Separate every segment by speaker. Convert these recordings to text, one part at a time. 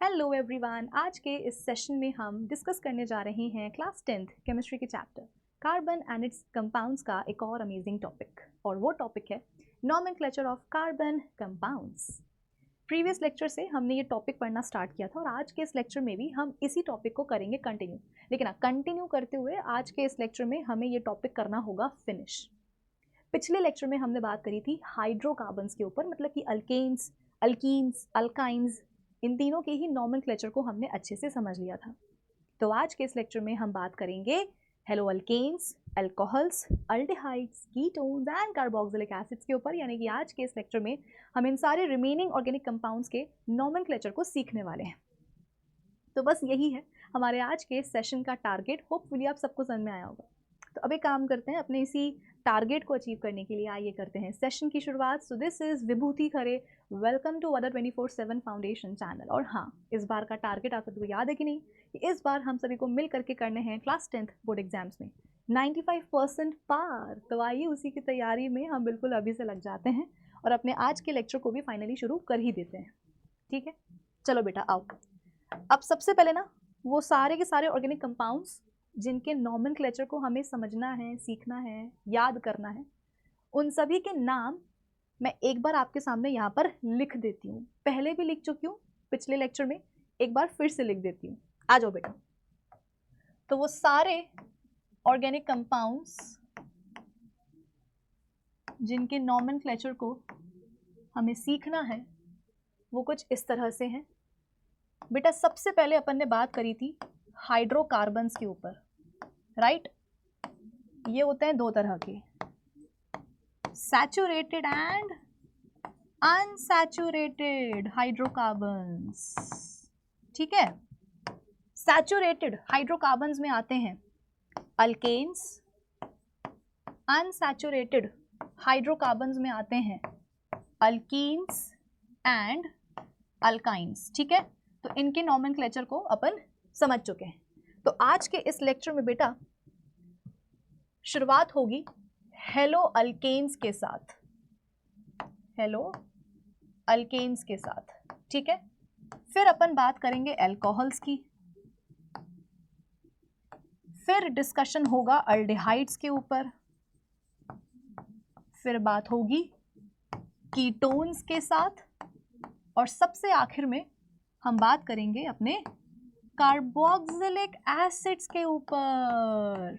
Speaker 1: Hello everyone, आज के इस सेशन में हम डिस्कस करने जा रहे हैं क्लास 10th केमिस्ट्री के chapter carbon and it's compounds का एक और अमेजिंग टॉपिक, और वो टॉपिक है nomenclature of carbon compounds. Previous lecture से हमने ये टॉपिक पढ़ना स्टार्ट किया था और आज के इस लेक्चर में भी हम इसी टॉपिक को करेंगे कंटिन्यू। लेकिन कंटिन्यू करते हुए आज के इस लेक्चर में हमें ये टॉपिक करना होगा फिनिश। पिछले लेक्चर में हमने बात करी थी हाइड्रोकार्बन्स के ऊपर, मतलब कि अल्केन्स, अल्कीन्स, अल्काइंस, इन तीनों के ही नॉमेनक्लेचर को हमने अच्छे से समझ लिया था। तो आज के इस लेक्चर में हम बात करेंगे haloalkanes, alcohols, aldehydes, ketones and carboxylic acids के ऊपर। यानी कि आज के इस लेक्चर में हम इन सारे रिमेनिंग ऑर्गेनिक कंपाउंड्स के नॉमेनक्लेचर को सीखने वाले हैं। तो बस यही है हमारे आज के सेशन का टारगेट। होपफुली आप सबको समझ में आया होगा। तो अब एक काम करते हैं, अपने इसी टारगेट को अचीव करने के लिए आइए करते हैं सेशन की शुरुआत। So this is Vibhuti Khare, welcome to other 24/7 foundation channel. और हाँ, इस बार का टारगेट आप सभी को याद है कि नहीं, कि इस बार हम सभी को मिल करके करने हैं क्लास 10th बोर्ड एग्जाम्स में 95% पार। तो आइए उसी की तैयारी में हम बिल्कुल अभी से लग जाते हैं और अपने आज के लेक्चर को भी फाइनली शुरू कर ही देते हैं। ठीक है, चलो बेटा आओ। अब सबसे पहले ना वो सारे के सारे ऑर्गेनिक कंपाउंड्स जिनके नॉमेनक्लेचर को हमें समझना है, सीखना है, याद करना है, उन सभी के नाम मैं एक बार आपके सामने यहाँ पर लिख देती हूँ। पहले भी लिख चुकी हूँ पिछले लेक्चर में, एक बार फिर से लिख देती हूँ। आ जाओ बेटा। तो वो सारे ऑर्गेनिक कंपाउंड्स जिनके नॉमेनक्लेचर को हमें सीखना है वो कुछ इस तरह से हैं। बेटा सबसे पहले अपन ने बात करी थी हाइड्रोकार्बन्स के ऊपर, राइट। ये होते हैं दो तरह के, सैचुरेटेड एंड अनसैचुरेटेड हाइड्रोकार्बन्स। ठीक है, सैचुरेटेड हाइड्रोकार्बन्स में आते हैं अल्केन्स, अनसैचुरेटेड हाइड्रोकार्बन्स में आते हैं अल्कीन्स एंड अल्काइंस। ठीक है, तो इनके नॉमेनक्लेचर को अपन समझ चुके हैं। तो आज के इस लेक्चर में बेटा शुरुआत होगी हेलो अल्केन्स के साथ, हेलो अल्केन्स के साथ। ठीक है, फिर अपन बात करेंगे अल्कोहल्स की, फिर डिस्कशन होगा अल्डिहाइड्स के ऊपर, फिर बात होगी कीटोन्स के साथ, और सबसे आखिर में हम बात करेंगे अपने कार्बोक्सिलिक एसिड्स के ऊपर।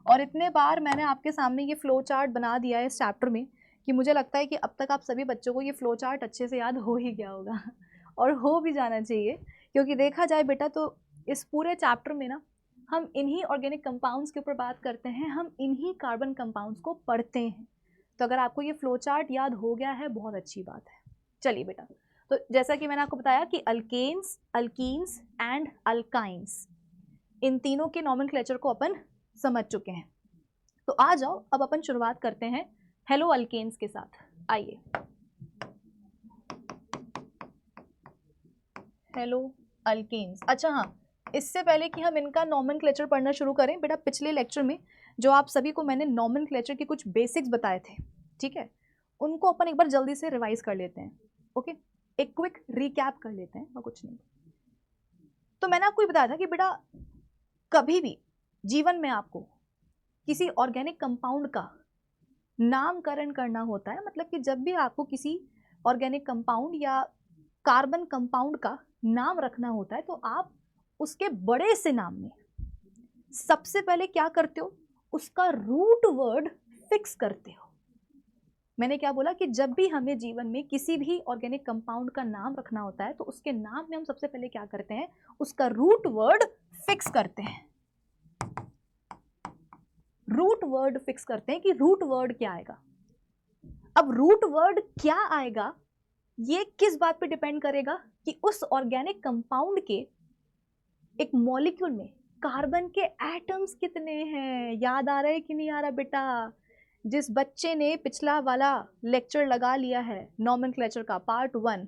Speaker 1: और इतने बार मैंने आपके सामने ये फ्लो चार्ट बना दिया है इस चैप्टर में कि मुझे लगता है कि अब तक आप सभी बच्चों को ये फ्लो चार्ट अच्छे से याद हो ही गया होगा, और हो भी जाना चाहिए, क्योंकि देखा जाए बेटा तो इस पूरे चैप्टर में ना हम इन्हीं ऑर्गेनिक कंपाउंड्स के ऊपर बात करते हैं, हम इन्हीं कार्बन कंपाउंड्स को पढ़ते हैं। तो अगर आपको ये फ्लो चार्ट याद हो गया है, बहुत अच्छी बात है। चलिए बेटा, तो जैसा कि मैंने आपको बताया कि अल्केन्स, अल्कीन्स एंड अल्काइंस, इन तीनों के नॉमेनक्लेचर को अपन समझ चुके हैं। तो आ जाओ, अब अपन शुरुआत करते हैं हेलो अल्केन्स के साथ। आइए, हेलो अल्केन्स। अच्छा हाँ, इससे पहले कि हम इनका नॉमेनक्लेचर पढ़ना शुरू करें बेटा, पिछले लेक्चर में जो आप सभी को मैंने नॉमेनक्लेचर के कुछ बेसिक्स बताए थे, ठीक है, उनको अपन एक बार जल्दी से रिवाइज कर लेते हैं। ओके, एक क्विक रिकैप कर लेते हैं और कुछ नहीं। तो मैंने आपको ये बताया था कि बेटा कभी भी जीवन में आपको किसी ऑर्गेनिक कंपाउंड का नामकरण करना होता है, मतलब कि जब भी आपको किसी ऑर्गेनिक कंपाउंड या कार्बन कंपाउंड का नाम रखना होता है, तो आप उसके बड़े से नाम में सबसे पहले क्या करते हो, उसका रूट वर्ड फिक्स करते हो। मैंने क्या बोला कि जब भी हमें जीवन में किसी भी ऑर्गेनिक कंपाउंड का नाम रखना होता है, तो उसके नाम में हम सबसे पहले क्या करते हैं, उसका रूट वर्ड फिक्स करते हैं। रूट वर्ड फिक्स करते हैं कि रूट वर्ड क्या आएगा। अब रूट वर्ड क्या आएगा ये किस बात पे डिपेंड करेगा कि उस ऑर्गेनिक कंपाउंड के एक मॉलिक्यूल में कार्बन के एटम्स कितने हैं। याद आ रहा है कि नहीं आ रहा बेटा? जिस बच्चे ने पिछला वाला लेक्चर लगा लिया है नॉमेनक्लेचर का पार्ट 1,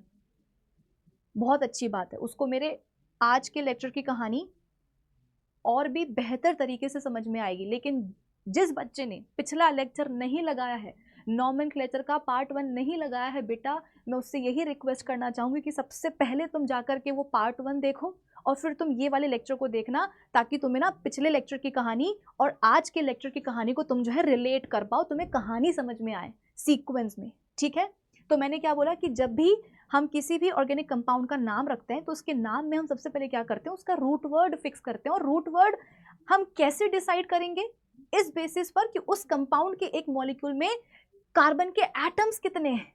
Speaker 1: बहुत अच्छी बात है, उसको मेरे आज के लेक्चर की कहानी और भी बेहतर तरीके से समझ में आएगी। लेकिन जिस बच्चे ने पिछला लेक्चर नहीं लगाया है, नॉमेनक्लेचर का पार्ट 1 नहीं लगाया है बेटा, मैं उससे यही रिक्वेस्ट करना चाहूँगी कि सबसे पहले तुम जाकर के वो पार्ट 1 देखो और फिर तुम ये वाले लेक्चर को देखना, ताकि तुम्हें ना पिछले लेक्चर की कहानी और आज के लेक्चर की कहानी को तुम जो है रिलेट कर पाओ, तुम्हें कहानी समझ में आए सीक्वेंस में, ठीक है। तो मैंने क्या बोला कि जब भी हम किसी भी ऑर्गेनिक कंपाउंड का नाम रखते हैं तो उसके नाम में हम सबसे पहले क्या करते हैं, उसका रूट वर्ड फिक्स करते हैं। और रूट वर्ड हम कैसे डिसाइड करेंगे, इस बेसिस पर कि उस कंपाउंड के एक मॉलिक्यूल में कार्बन के एटम्स कितने हैं।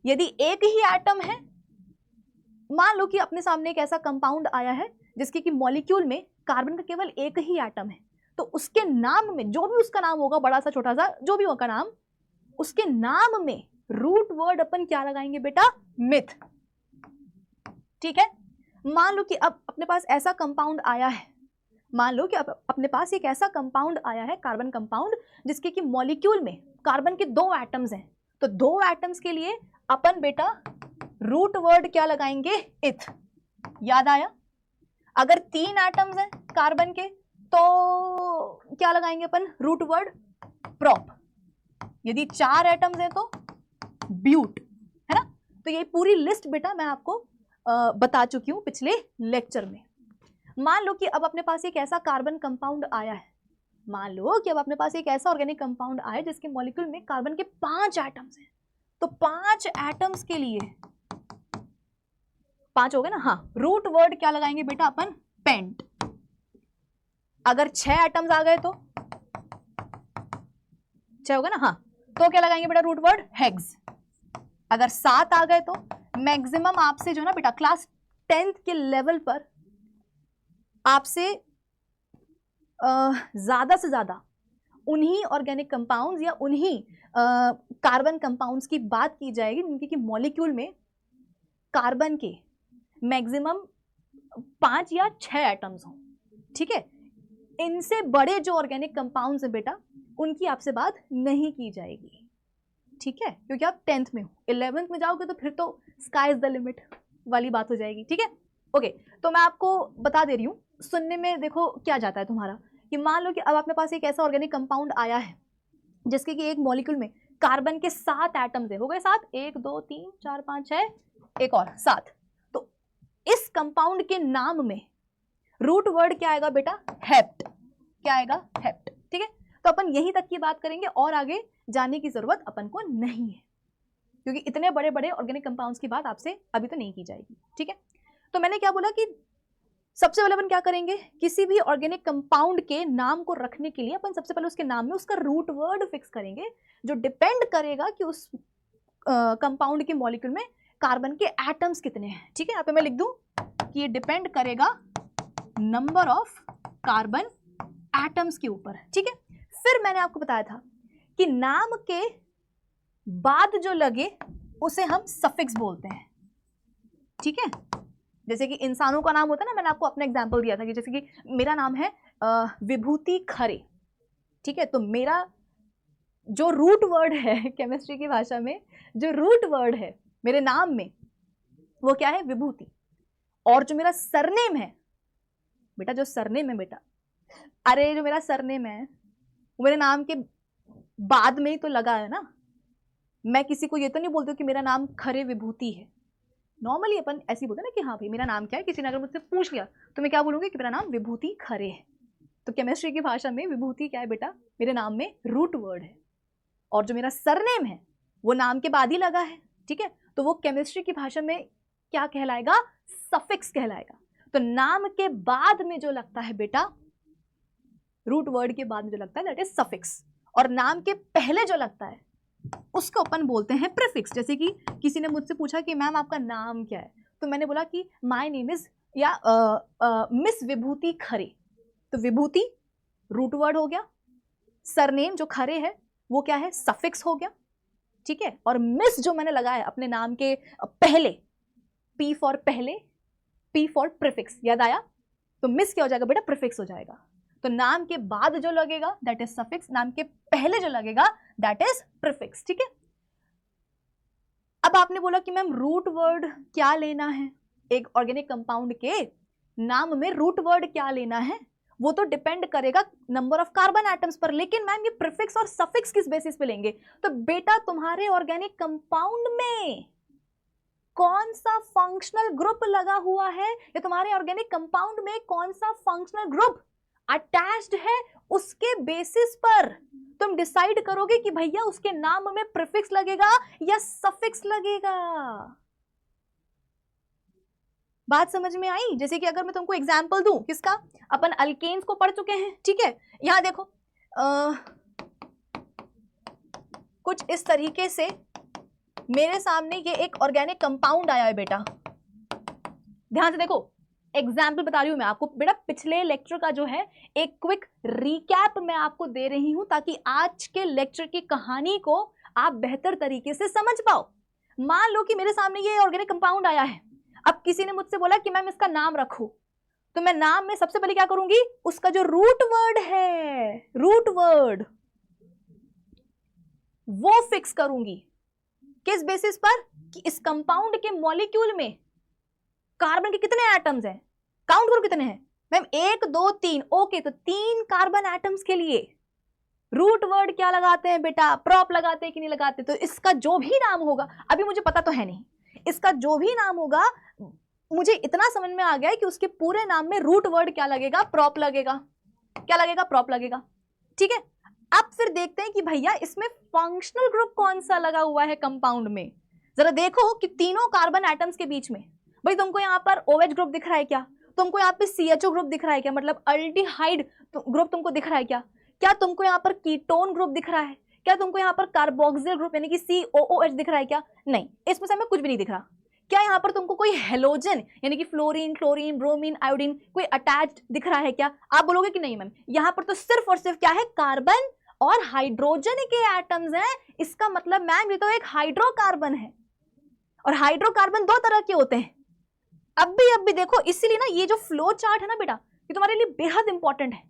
Speaker 1: यदि एक ही एटम है, मान लो कि अपने सामने एक ऐसा कंपाउंड आया है जिसके कि मॉलिक्यूल में कार्बन का केवल एक ही एटम है, तो उसके नाम में जो भी उसका नाम होगा, बड़ा सा छोटा सा जो भी होगा नाम, उसके नाम में रूट वर्ड अपन क्या लगाएंगे बेटा, मिथ, ठीक है। मान लो कि अब अपने पास ऐसा कंपाउंड आया है, मान लो कि अब अपने पास एक ऐसा कंपाउंड आया है, कार्बन कंपाउंड, जिसके कि मॉलिक्यूल में कार्बन के 2 एटम्स हैं, तो 2 एटम्स के लिए अपन बेटा रूट वर्ड क्या लगाएंगे, इथ। याद आया? अगर 3 एटम्स हैं कार्बन के तो क्या लगाएंगे अपन, रूट वर्ड प्रोप। यदि 4 एटम्स हैं तो ब्यूट, है ना। तो ये पूरी लिस्ट बेटा मैं आपको बता चुकी हूं पिछले लेक्चर में। मान लो कि अब अपने पास एक ऐसा कार्बन कंपाउंड आया है, मान लो कि अब अपने पास एक ऐसा ऑर्गेनिक कंपाउंड आया है जिसके मॉलिक्यूल में कार्बन के 5 एटम्स हैं, तो 5 एटम्स के लिए 5 हो गए ना, हाँ, रूट वर्ड क्या लगाएंगे बेटा अपन, पेंट। अगर 6 एटम्स आ गए तो 6 हो गए ना, हाँ, तो क्या लगाएंगे बेटा रूट वर्ड, हेक्स। अगर 7 आ गए तो मैक्सिमम आपसे जो ना बेटा क्लास 10th के लेवल पर आपसे ज्यादा से ज्यादा उन्हीं ऑर्गेनिक कंपाउंड्स या उन्हीं कार्बन कंपाउंड्स की बात की जाएगी जिनके कि मॉलिक्यूल में कार्बन के मैक्सिमम 5 या 6 एटम्स हों, ठीक है। इनसे बड़े जो ऑर्गेनिक कंपाउंड्स हैं बेटा, उनकी आपसे बात नहीं की जाएगी, ठीक है, क्योंकि आप 10th में हो। 11th में जाओगे तो फिर तो स्काई इज द लिमिट वाली बात हो जाएगी, ठीक है। ओके, तो मैं आपको बता दे रही हूँ, सुनने में देखो क्या जाता है तुम्हारा, कि मान लो कि अब अपने पास एक ऐसा ऑर्गेनिक कंपाउंड आया है जिसके कि एक मॉलिक्यूल में कार्बन के 7 एटम्स है, हो गए 7, 1 2 3 4 5 6, एक और 7। तो इस कंपाउंड के नाम में रूट वर्ड क्या आएगा बेटा, हेप्ट। क्या आएगा, हेप्ट, ठीक है। तो अपन यहीं तक की बात करेंगे और आगे जाने की जरूरत अपन को नहीं है, क्योंकि इतने बड़े बड़े ऑर्गेनिक कंपाउंड्स की बात आपसे अभी तो नहीं की जाएगी, ठीक है। तो मैंने क्या बोला कि सबसे पहले अपन क्या करेंगे, किसी भी ऑर्गेनिक कंपाउंड के नाम को रखने के लिए अपन सबसे पहले उसके नाम में उसका रूट वर्ड फिक्स करेंगे, जो डिपेंड करेगा कि उस कंपाउंड के मॉलिक्यूल में कार्बन के एटम्स कितने हैं, ठीक है। यहाँ पे मैं लिख दूं कि ये डिपेंड करेगा नंबर ऑफ कार्बन एटम्स के ऊपर, ठीक है। फिर मैंने आपको बताया था कि नाम के बाद जो लगे उसे हम सफिक्स बोलते हैं, ठीक है। जैसे कि इंसानों का नाम होता है ना, मैंने आपको अपना एग्जांपल दिया था कि जैसे कि मेरा नाम है विभूति खरे, ठीक है। तो मेरा जो रूट वर्ड है केमिस्ट्री की भाषा में, जो रूट वर्ड है मेरे नाम में वो क्या है, विभूति। और जो मेरा सरनेम है बेटा, जो सरनेम है बेटा, अरे जो मेरा सरनेम है वो मेरे नाम के बाद में ही तो लगा है ना। मैं किसी को ये तो नहीं बोलती हूँ कि मेरा नाम खरे विभूति है। नॉर्मली अपन ऐसे ही बोलते हैं ना कि हाँ भाई मेरा नाम क्या है, किसी ने अगर मुझसे पूछ लिया तो मैं क्या बोलूँगी कि मेरा नाम विभूति खरे है। तो केमिस्ट्री की भाषा में विभूति क्या है बेटा, मेरे नाम में रूट वर्ड है, और जो मेरा सरनेम है वो नाम के बाद ही लगा है, ठीक है। तो वो केमिस्ट्री की भाषा में क्या कहलाएगा, सफिक्स कहलाएगा। तो नाम के बाद में जो लगता है बेटा, रूट वर्ड के बाद में जो लगता है दैट इज सफिक्स, और नाम के पहले जो लगता है उसको अपन बोलते हैं प्रीफिक्स। जैसे कि किसी ने मुझसे पूछा कि मैम आपका नाम क्या है, तो मैंने बोला कि माय नेम इज या मिस विभूति खरे। तो विभूति रूट वर्ड हो गया, सरनेम जो खरे है वो क्या है, सफिक्स हो गया, ठीक है। और मिस जो मैंने लगाया अपने नाम के पहले, पी फॉर पहले, पी फॉर प्रीफिक्स, याद आया। तो मिस क्या हो जाएगा बेटा, प्रीफिक्स हो जाएगा। तो नाम के बाद जो लगेगा दैट इज सफिक्स, नाम के पहले जो लगेगा दैट इज प्रीफिक्स, ठीक है। अब आपने बोला कि मैम रूट वर्ड क्या लेना है, एक ऑर्गेनिक कंपाउंड के नाम में रूट वर्ड क्या लेना है, वो तो डिपेंड करेगा नंबर ऑफ कार्बन एटम्स पर, लेकिन मैम ये प्रीफिक्स और सफिक्स किस बेसिस पे लेंगे? तो बेटा तुम्हारे ऑर्गेनिक कंपाउंड में कौन सा फंक्शनल ग्रुप लगा हुआ है या तुम्हारे ऑर्गेनिक कंपाउंड में कौन सा फंक्शनल ग्रुप अटैच्ड है, उसके बेसिस पर तुम डिसाइड करोगे कि भैया उसके नाम में प्रीफिक्स लगेगा या सफिक्स लगेगा। बात समझ में आई? जैसे कि अगर मैं तुमको एग्जांपल दूं किसका, अपन अल्केन्स को पढ़ चुके हैं, ठीक है। यहां देखो कुछ इस तरीके से मेरे सामने ये एक ऑर्गेनिक कंपाउंड आया है बेटा, ध्यान से देखो, एग्जाम्पल बता रही हूं मैं आपको बेटा, पिछले लेक्चर का जो है एक क्विक रिकैप मैं आपको दे रही हूं ताकि आज के लेक्चर की कहानी को आप बेहतर तरीके से समझ पाओ। मान लो कि मेरे सामने ये ऑर्गेनिक कंपाउंड आया है, अब किसी ने मुझसे बोला कि मैम इसका नाम रखो, तो मैं नाम में सबसे पहले क्या करूंगी, उसका जो रूट वर्ड है, रूट वर्ड वो फिक्स करूंगी। किस बेसिस पर? कि इस कंपाउंड के मॉलिक्यूल में कार्बन के कितने एटम्स हैं, काउंट करो कितने हैं मैम, 1 2 3, ओके, तो 3 कार्बन एटम्स के लिए रूट वर्ड क्या लगाते हैं बेटा, प्रॉप लगाते हैं कि नहीं लगाते? तो इसका जो भी नाम होगा, अभी मुझे पता तो है नहीं, इसका जो भी नाम होगा मुझे इतना समझ में आ गया है कि उसके पूरे नाम में रूट वर्ड क्या लगेगा, प्रॉप लगेगा। क्या लगेगा? प्रॉप लगेगा, ठीक है। अब फिर देखते हैं कि भैया इसमें फंक्शनल ग्रुप कौन सा लगा हुआ है कंपाउंड में। जरा देखो कि तीनों कार्बन एटम्स के बीच में, भाई तुमको यहाँ पर OH ग्रुप दिख रहा है क्या, तुमको यहाँ पे CHO ग्रुप दिख रहा है क्या, मतलब अल्डिहाइड ग्रुप तुमको दिख रहा है क्या, क्या तुमको यहाँ पर कीटोन ग्रुप दिख रहा है, क्या तुमको यहाँ पर कार्बोक्सिल ग्रुप यानी कि COOH दिख रहा है क्या? नहीं, इसमें से हमें कुछ भी नहीं दिख रहा। क्या यहाँ पर तुमको कोई हेलोजन यानी कि फ्लोरीन, क्लोरीन, ब्रोमीन, आयोडीन कोई अटैच्ड दिख रहा है क्या? आप बोलोगे कि नहीं मैम, यहाँ पर तो सिर्फ और सिर्फ क्या है, कार्बन और हाइड्रोजन के एटम्स हैं। इसका मतलब मैम ये तो एक हाइड्रोकार्बन है, और हाइड्रोकार्बन 2 तरह के होते हैं। अब भी देखो, इसीलिए ना ये जो फ्लो चार्ट है ना बेटा, ये तुम्हारे लिए बेहद इंपॉर्टेंट है।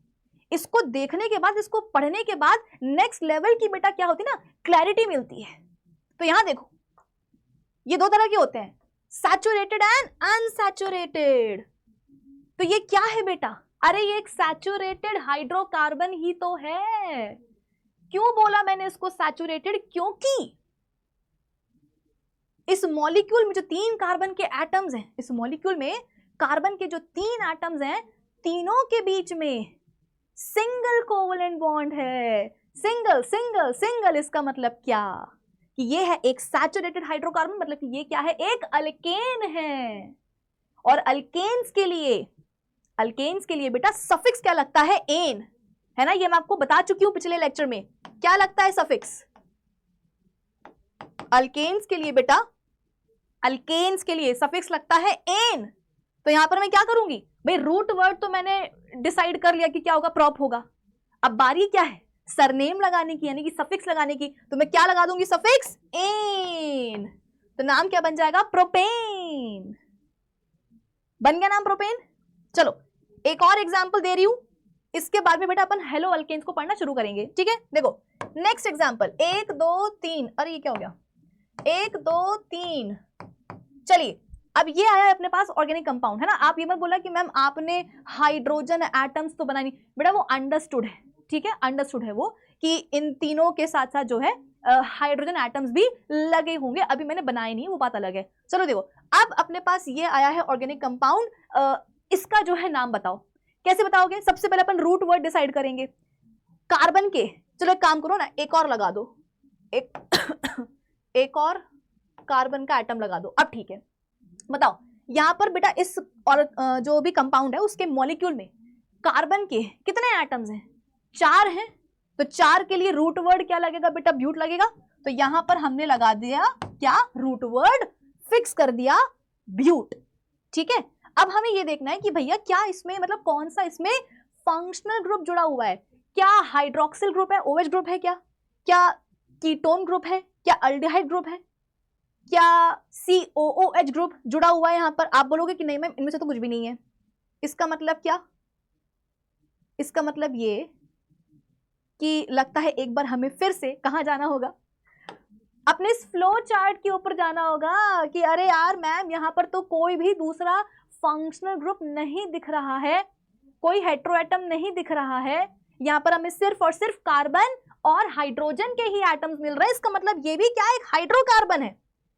Speaker 1: इसको देखने के बाद, इसको पढ़ने के बाद नेक्स्ट लेवल की बेटा क्या होती है ना, क्लैरिटी मिलती है। तो यहां देखो, ये 2 तरह के होते हैं, सैचुरेटेड एंड अनसैचुरेटेड। तो ये क्या है बेटा? अरे ये एक सैचुरेटेड हाइड्रोकार्बन ही तो है। क्यों बोला मैंने इसको सैचुरेटेड? क्योंकि इस मॉलिक्यूल में जो 3 कार्बन के एटम्स हैं, इस मॉलिक्यूल में कार्बन के जो 3 एटम्स हैं, तीनों के बीच में सिंगल कोवलेंट बॉन्ड है। सिंगल सिंगल सिंगल, इसका मतलब क्या कि ये है एक सैचुरेटेड हाइड्रोकार्बन, मतलब कि ये क्या है, एक अल्केन है। और अल्केन्स के लिए बेटा सफिक्स क्या लगता है, एन, है ना, ये मैं आपको बता चुकी हूं पिछले लेक्चर में। क्या लगता है सफिक्स अल्केन्स के लिए बेटा? अल्केन्स के लिए सफिक्स लगता है एन। तो यहां पर मैं क्या करूंगी भाई, रूट वर्ड तो मैंने डिसाइड कर लिया कि क्या होगा, प्रॉप होगा। अब बारी क्या है, सरनेम लगाने की, यानी कि सफिक्स लगाने की। तो मैं क्या लगा दूंगी, सफिक्स एन, तो नाम क्या बन जाएगा, प्रोपेन। बन गया नाम प्रोपेन। चलो एक और एग्जांपल दे रही हूं, इसके बाद में बेटा अपन हेलो अल्केन्स को पढ़ना शुरू करेंगे, ठीक है। देखो नेक्स्ट एग्जांपल, 1 2 3, अरे ये क्या हो गया, 1 2 3। चलिए अब ये आया है अपने पास ऑर्गेनिक कंपाउंड, है ना। आप ये मत बोला कि मैम आपने हाइड्रोजन एटम्स तो बनाई नहीं, बेटा वो अंडरस्टूड है, ठीक है, अंडरस्टूड है वो कि इन तीनों के साथ साथ जो है हाइड्रोजन एटम्स भी लगे होंगे, अभी मैंने बनाए नहीं, वो बात अलग है। चलो देखो, अब अपने पास ये आया है ऑर्गेनिक कंपाउंड, इसका जो है नाम बताओ। कैसे बताओगे? सबसे पहले अपन रूट वर्ड डिसाइड करेंगे कार्बन के। चलो एक काम करो ना, एक और लगा दो, एक और कार्बन का एटम लगा दो। अब ठीक है, बताओ यहां पर बेटा इस और जो भी कंपाउंड है उसके मॉलिक्यूल में कार्बन के कितने एटम्स हैं, 4 हैं। तो 4 के लिए रूट वर्ड क्या लगेगा बेटा, ब्यूट लगेगा। तो यहां पर हमने लगा दिया क्या, रूट वर्ड फिक्स कर दिया, ब्यूट, ठीक है। अब हमें ये देखना है कि भैया क्या इसमें मतलब कौन सा इसमें फंक्शनल ग्रुप जुड़ा हुआ है, क्या हाइड्रोक्सिल ग्रुप है, OH ग्रुप है क्या कीटोन ग्रुप है, क्या अल्डिहाइड ग्रुप है, क्या COOH ग्रुप जुड़ा हुआ है यहां पर? आप बोलोगे कि नहीं मैम इनमें से तो कुछ भी नहीं है। इसका मतलब क्या, इसका मतलब ये कि लगता है एक बार हमें फिर से कहां जाना होगा, अपने इस फ्लो चार्ट के ऊपर जाना होगा कि अरे यार मैम यहां पर तो कोई भी दूसरा फंक्शनल ग्रुप नहीं दिख रहा है। कोई हेट्रो एटम नहीं दिख रहा है, यहाँ पर हमें सिर्फ और सिर्फ कार्बन और हाइड्रोजन के ही एटम्स मिल रहे हैं। इसका मतलब ये भी क्या है, एक हाइड्रोकार्बन है।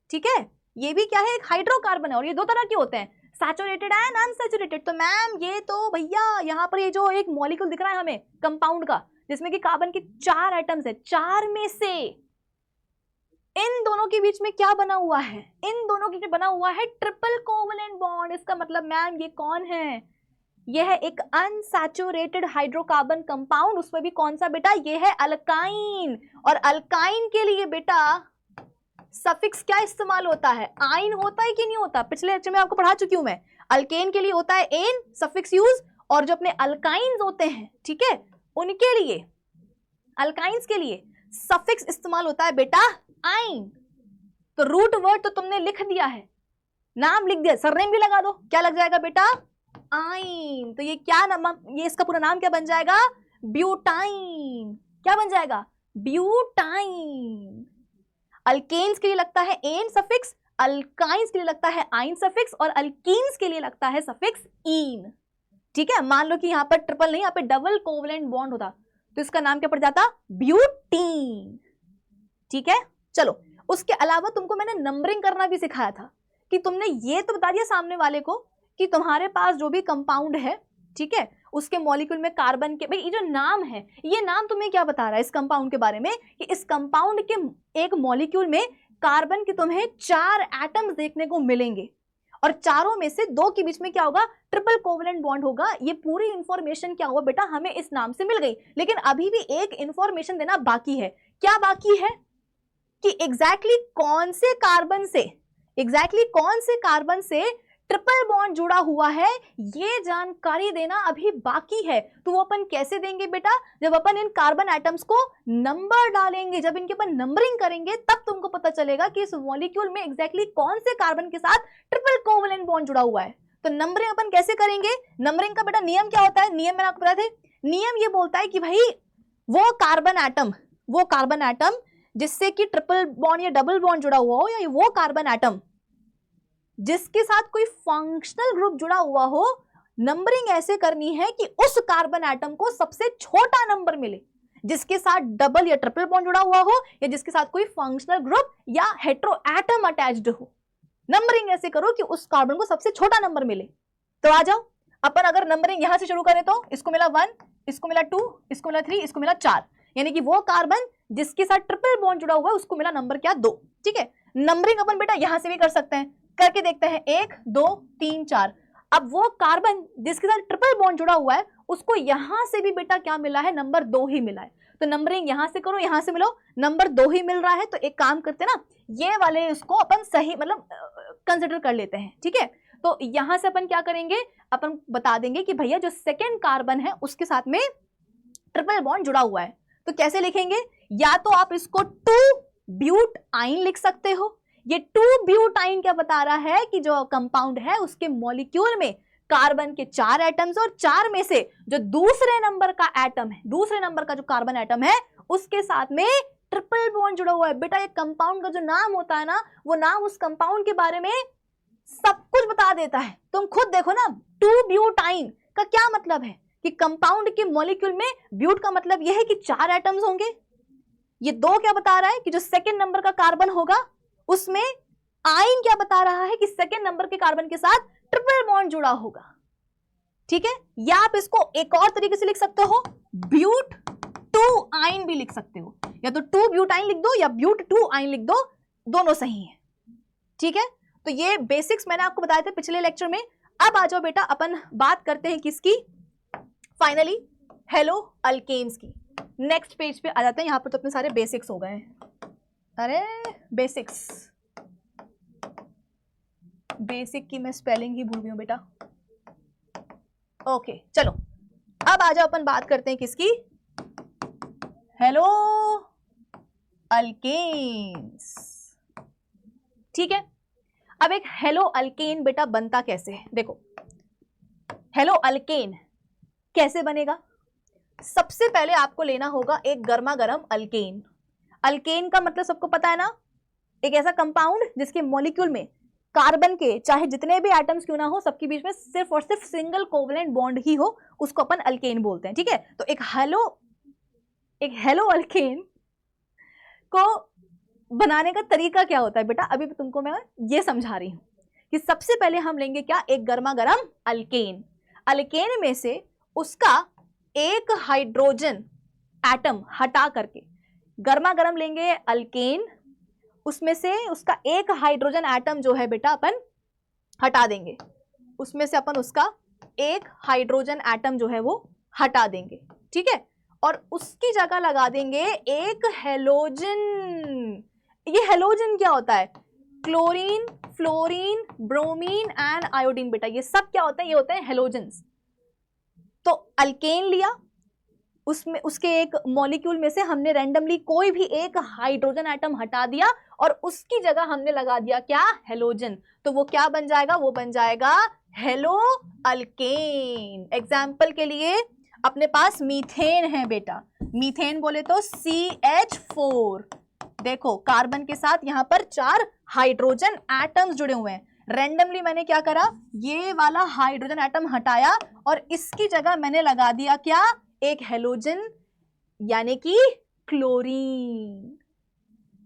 Speaker 1: ठीक है, ये भी क्या है, एक हाइड्रोकार्बन है। और ये दो तरह के होते हैं, सैचुरेटेड एंड अनसैचुरेटेड। तो मैम ये तो भैया यहाँ पर ये जो एक मॉलिक्यूल दिख रहा है हमें कंपाउंड का, जिसमें कि कार्बन के 4 एटम्स है, 4 में से इन दोनों के बीच में क्या बना हुआ है, इन दोनों के बीच बना हुआ है ट्रिपल कोवलेंट बॉन्ड। इसका मतलब मैम ये कौन है, यह है एक अनसैचुरेटेड हाइड्रोकार्बन कंपाउंड। उसमें भी कौन सा बेटा, ये है अल्काइन। और अल्काइन के लिए बेटा सफिक्स क्या इस्तेमाल होता है, आइन होता है कि नहीं होता, पिछले लेक्चर में आपको पढ़ा चुकी हूं मैं। अल्केन के लिए होता है एन सफिक्स यूज, और जो अपने अल्काइंस होते हैं, ठीक है, उनके लिए, अल्काइंस के लिए सफिक्स इस्तेमाल होता है बेटा आइन। तो रूट वर्ड तो तुमने लिख दिया है, नाम लिख दिया, सरनेम भी लगा दो, क्या लग जाएगा बेटा, आइन। तो ये क्या नाम, ये इसका पूरा नाम क्या बन जाएगा, ब्यूटाइन। क्या बन जाएगा, ब्यूटाइन। अल्केन्स के लिए लगता है एन सफिक्स, अल्काइंस के लिए लगता है आइन सफिक्स, और अल्कीन्स के लिए लगता है सफिक्स इन। ठीक है, मान लो कि यहाँ पर ट्रिपल नहीं, यहाँ पे डबल कोवलेंट बॉन्ड होता तो इसका नाम क्या पड़ जाता, ब्यूटीन। ठीक है, चलो उसके अलावा तुमको मैंने नंबरिंग करना भी सिखाया था, कि तुमने ये तो बता दिया सामने वाले को कि तुम्हारे पास जो भी कंपाउंड है, ठीक है, उसके मॉलिक्यूल में कार्बन के, भाई ये जो नाम है, ये नाम तुम्हें क्या बता रहा है इस कंपाउंड के बारे में, कि इस कंपाउंड के एक मॉलिक्यूल में कार्बन के तुम्हें 4 एटम्स देखने को मिलेंगे, और चारों में से 2 के बीच में क्या होगा, ट्रिपल कोवलेंट बॉन्ड होगा। ये पूरी इंफॉर्मेशन क्या हुआ बेटा, हमें इस नाम से मिल गई। लेकिन अभी भी एक इंफॉर्मेशन देना बाकी है। क्या बाकी है, कि एग्जैक्टली कौन से कार्बन से ट्रिपल बॉन्ड जुड़ा हुआ है, ये जानकारी देना अभी बाकी है। तो वो अपन कैसे देंगे बेटा, जब अपन इन कार्बन एटम्स को नंबर डालेंगे, जब इनके अपन नंबरिंग करेंगे, तब तुमको पता चलेगा कि इस मॉलिक्यूल में एग्जैक्टली कौन से कार्बन के साथ ट्रिपल कोवलेंट बॉन्ड जुड़ा हुआ है। तो नंबरिंग अपन कैसे करेंगे, नंबरिंग का बेटा नियम क्या होता है, नियम मैंने आपको बताया था, नियम ये बोलता है कि भाई वो कार्बन एटम जिससे कि ट्रिपल बॉन्ड या डबल बॉन्ड जुड़ा हुआ हो, या वो कार्बन एटम जिसके साथ कोई फंक्शनल ग्रुप जुड़ा हुआ हो, नंबरिंग ऐसे करनी है कि उस कार्बन एटम को सबसे छोटा नंबर मिले, जिसके साथ डबल या ट्रिपल बॉन्ड जुड़ा हुआ हो, या जिसके साथ कोई फंक्शनल ग्रुप या हेट्रो एटम अटैच्ड हो। नंबरिंग ऐसे करो कि उस कार्बन को सबसे छोटा नंबर मिले। तो आ जाओ, अपन अगर नंबरिंग यहां से शुरू करें तो इसको मिला 1, इसको मिला 2, इसको मिला 3, इसको मिला 4, यानी कि वो कार्बन जिसके साथ ट्रिपल बॉन्ड जुड़ा हुआ है उसको मिला नंबर क्या, 2। ठीक है, नंबरिंग अपन बेटा यहां से भी कर सकते हैं, करके देखते हैं, 1 2 3 4। अब वो कार्बन जिसके साथ ट्रिपल बॉन्ड जुड़ा हुआ है उसको यहां से भी बेटा क्या मिला है, नंबर 2 ही मिला है। तो नंबरिंग यहां से करो, यहां से मिलो, नंबर 2 ही मिल रहा है। तो एक काम करते ना, ये वाले इसको अपन सही मतलब कंसिडर कर लेते हैं। ठीक है, तो यहां से अपन क्या करेंगे, अपन बता देंगे कि भैया जो सेकेंड कार्बन है उसके साथ में ट्रिपल बॉन्ड जुड़ा हुआ है। तो कैसे लिखेंगे, या तो आप इसको 2-ब्यूटाइन लिख सकते हो। ये 2-ब्यूटाइन क्या बता रहा है कि जो कंपाउंड है उसके मॉलिक्यूल में कार्बन के 4 एटम्स, और 4 में से जो दूसरे नंबर का एटम है, दूसरे नंबर का जो कार्बन एटम है उसके साथ में ट्रिपल बॉन्ड जुड़ा हुआ है। बेटा ये कंपाउंड का जो नाम होता है ना, वो नाम उस कंपाउंड के बारे में सब कुछ बता देता है। तुम खुद देखो ना, 2-ब्यूटाइन का क्या मतलब है, कि कंपाउंड के मॉलिक्यूल में ब्यूट का मतलब यह है कि 4 एटम्स होंगे। ये 2 क्या बता रहा है कि जो सेकेंड नंबर का कार्बन होगा उसमें आइन क्या बता रहा है कि सेकेंड नंबर के कार्बन के साथ ट्रिपल बॉन्ड जुड़ा होगा। ठीक है, या आप इसको एक और तरीके से लिख सकते हो, ब्यूट 2 आइन भी लिख सकते हो, या तो 2-ब्यूटाइन लिख दो या ब्यूट 2 आइन लिख दो, दोनों सही है। ठीक है, तो ये बेसिक्स मैंने आपको बताए थे पिछले लेक्चर में। अब आ जाओ बेटा, अपन बात करते हैं किसकी, फाइनली हेलो अल्केन्स की। नेक्स्ट पेज पे आ जाते हैं, यहां पर तो अपने सारे बेसिक्स हो गए हैं। अरे बेसिक की मैं स्पेलिंग ही भूल गई हूं बेटा। ओके चलो, अब आ जाओ अपन बात करते हैं किसकी, हेलो अल्केन्स। ठीक है, अब एक हेलो अल्केन बेटा बनता कैसे है, देखो हेलो अल्केन कैसे बनेगा। सबसे पहले आपको लेना होगा एक गर्मा गर्म अल्केन। अल्केन का मतलब सबको पता है ना, एक ऐसा कंपाउंड जिसके मॉलिक्यूल में कार्बन के चाहे जितने भी एटम्स क्यों ना हो, सबके बीच में सिर्फ और सिर्फ सिंगल कोवलेंट बॉन्ड ही हो, उसको अपन अल्केन बोलते हैं। ठीक है, तो एक हेलो अल्केन को बनाने का तरीका क्या होता है बेटा, अभी तुमको मैं ये समझा रही हूं कि सबसे पहले हम लेंगे क्या, एक गर्मा गर्म अल्केन। अल्केन में से उसका एक हाइड्रोजन एटम हटा करके, गर्मा गर्म लेंगे अल्केन, उसमें से उसका एक हाइड्रोजन एटम जो है बेटा अपन हटा देंगे, उसमें से अपन उसका एक हाइड्रोजन एटम जो है वो हटा देंगे। ठीक है, और उसकी जगह लगा देंगे एक हेलोजन। ये हेलोजन क्या होता है, chlorine, fluorine, bromine and iodine बेटा, ये सब क्या होता है, ये होते हैं हेलोजेंस। तो अल्केन लिया, उसमें उसके एक मॉलिक्यूल में से हमने रैंडमली कोई भी एक हाइड्रोजन एटम हटा दिया और उसकी जगह हमने लगा दिया क्या, हेलोजन। तो वो क्या बन जाएगा, वो बन जाएगा हेलो अल्केन। एग्जाम्पल के लिए अपने पास मीथेन है बेटा, मीथेन बोले तो CH4, देखो कार्बन के साथ यहां पर 4 हाइड्रोजन एटम्स जुड़े हुए हैं। रैंडमली मैंने क्या करा, ये वाला हाइड्रोजन एटम हटाया और इसकी जगह मैंने लगा दिया क्या, एक हेलोजन, यानी कि क्लोरीन।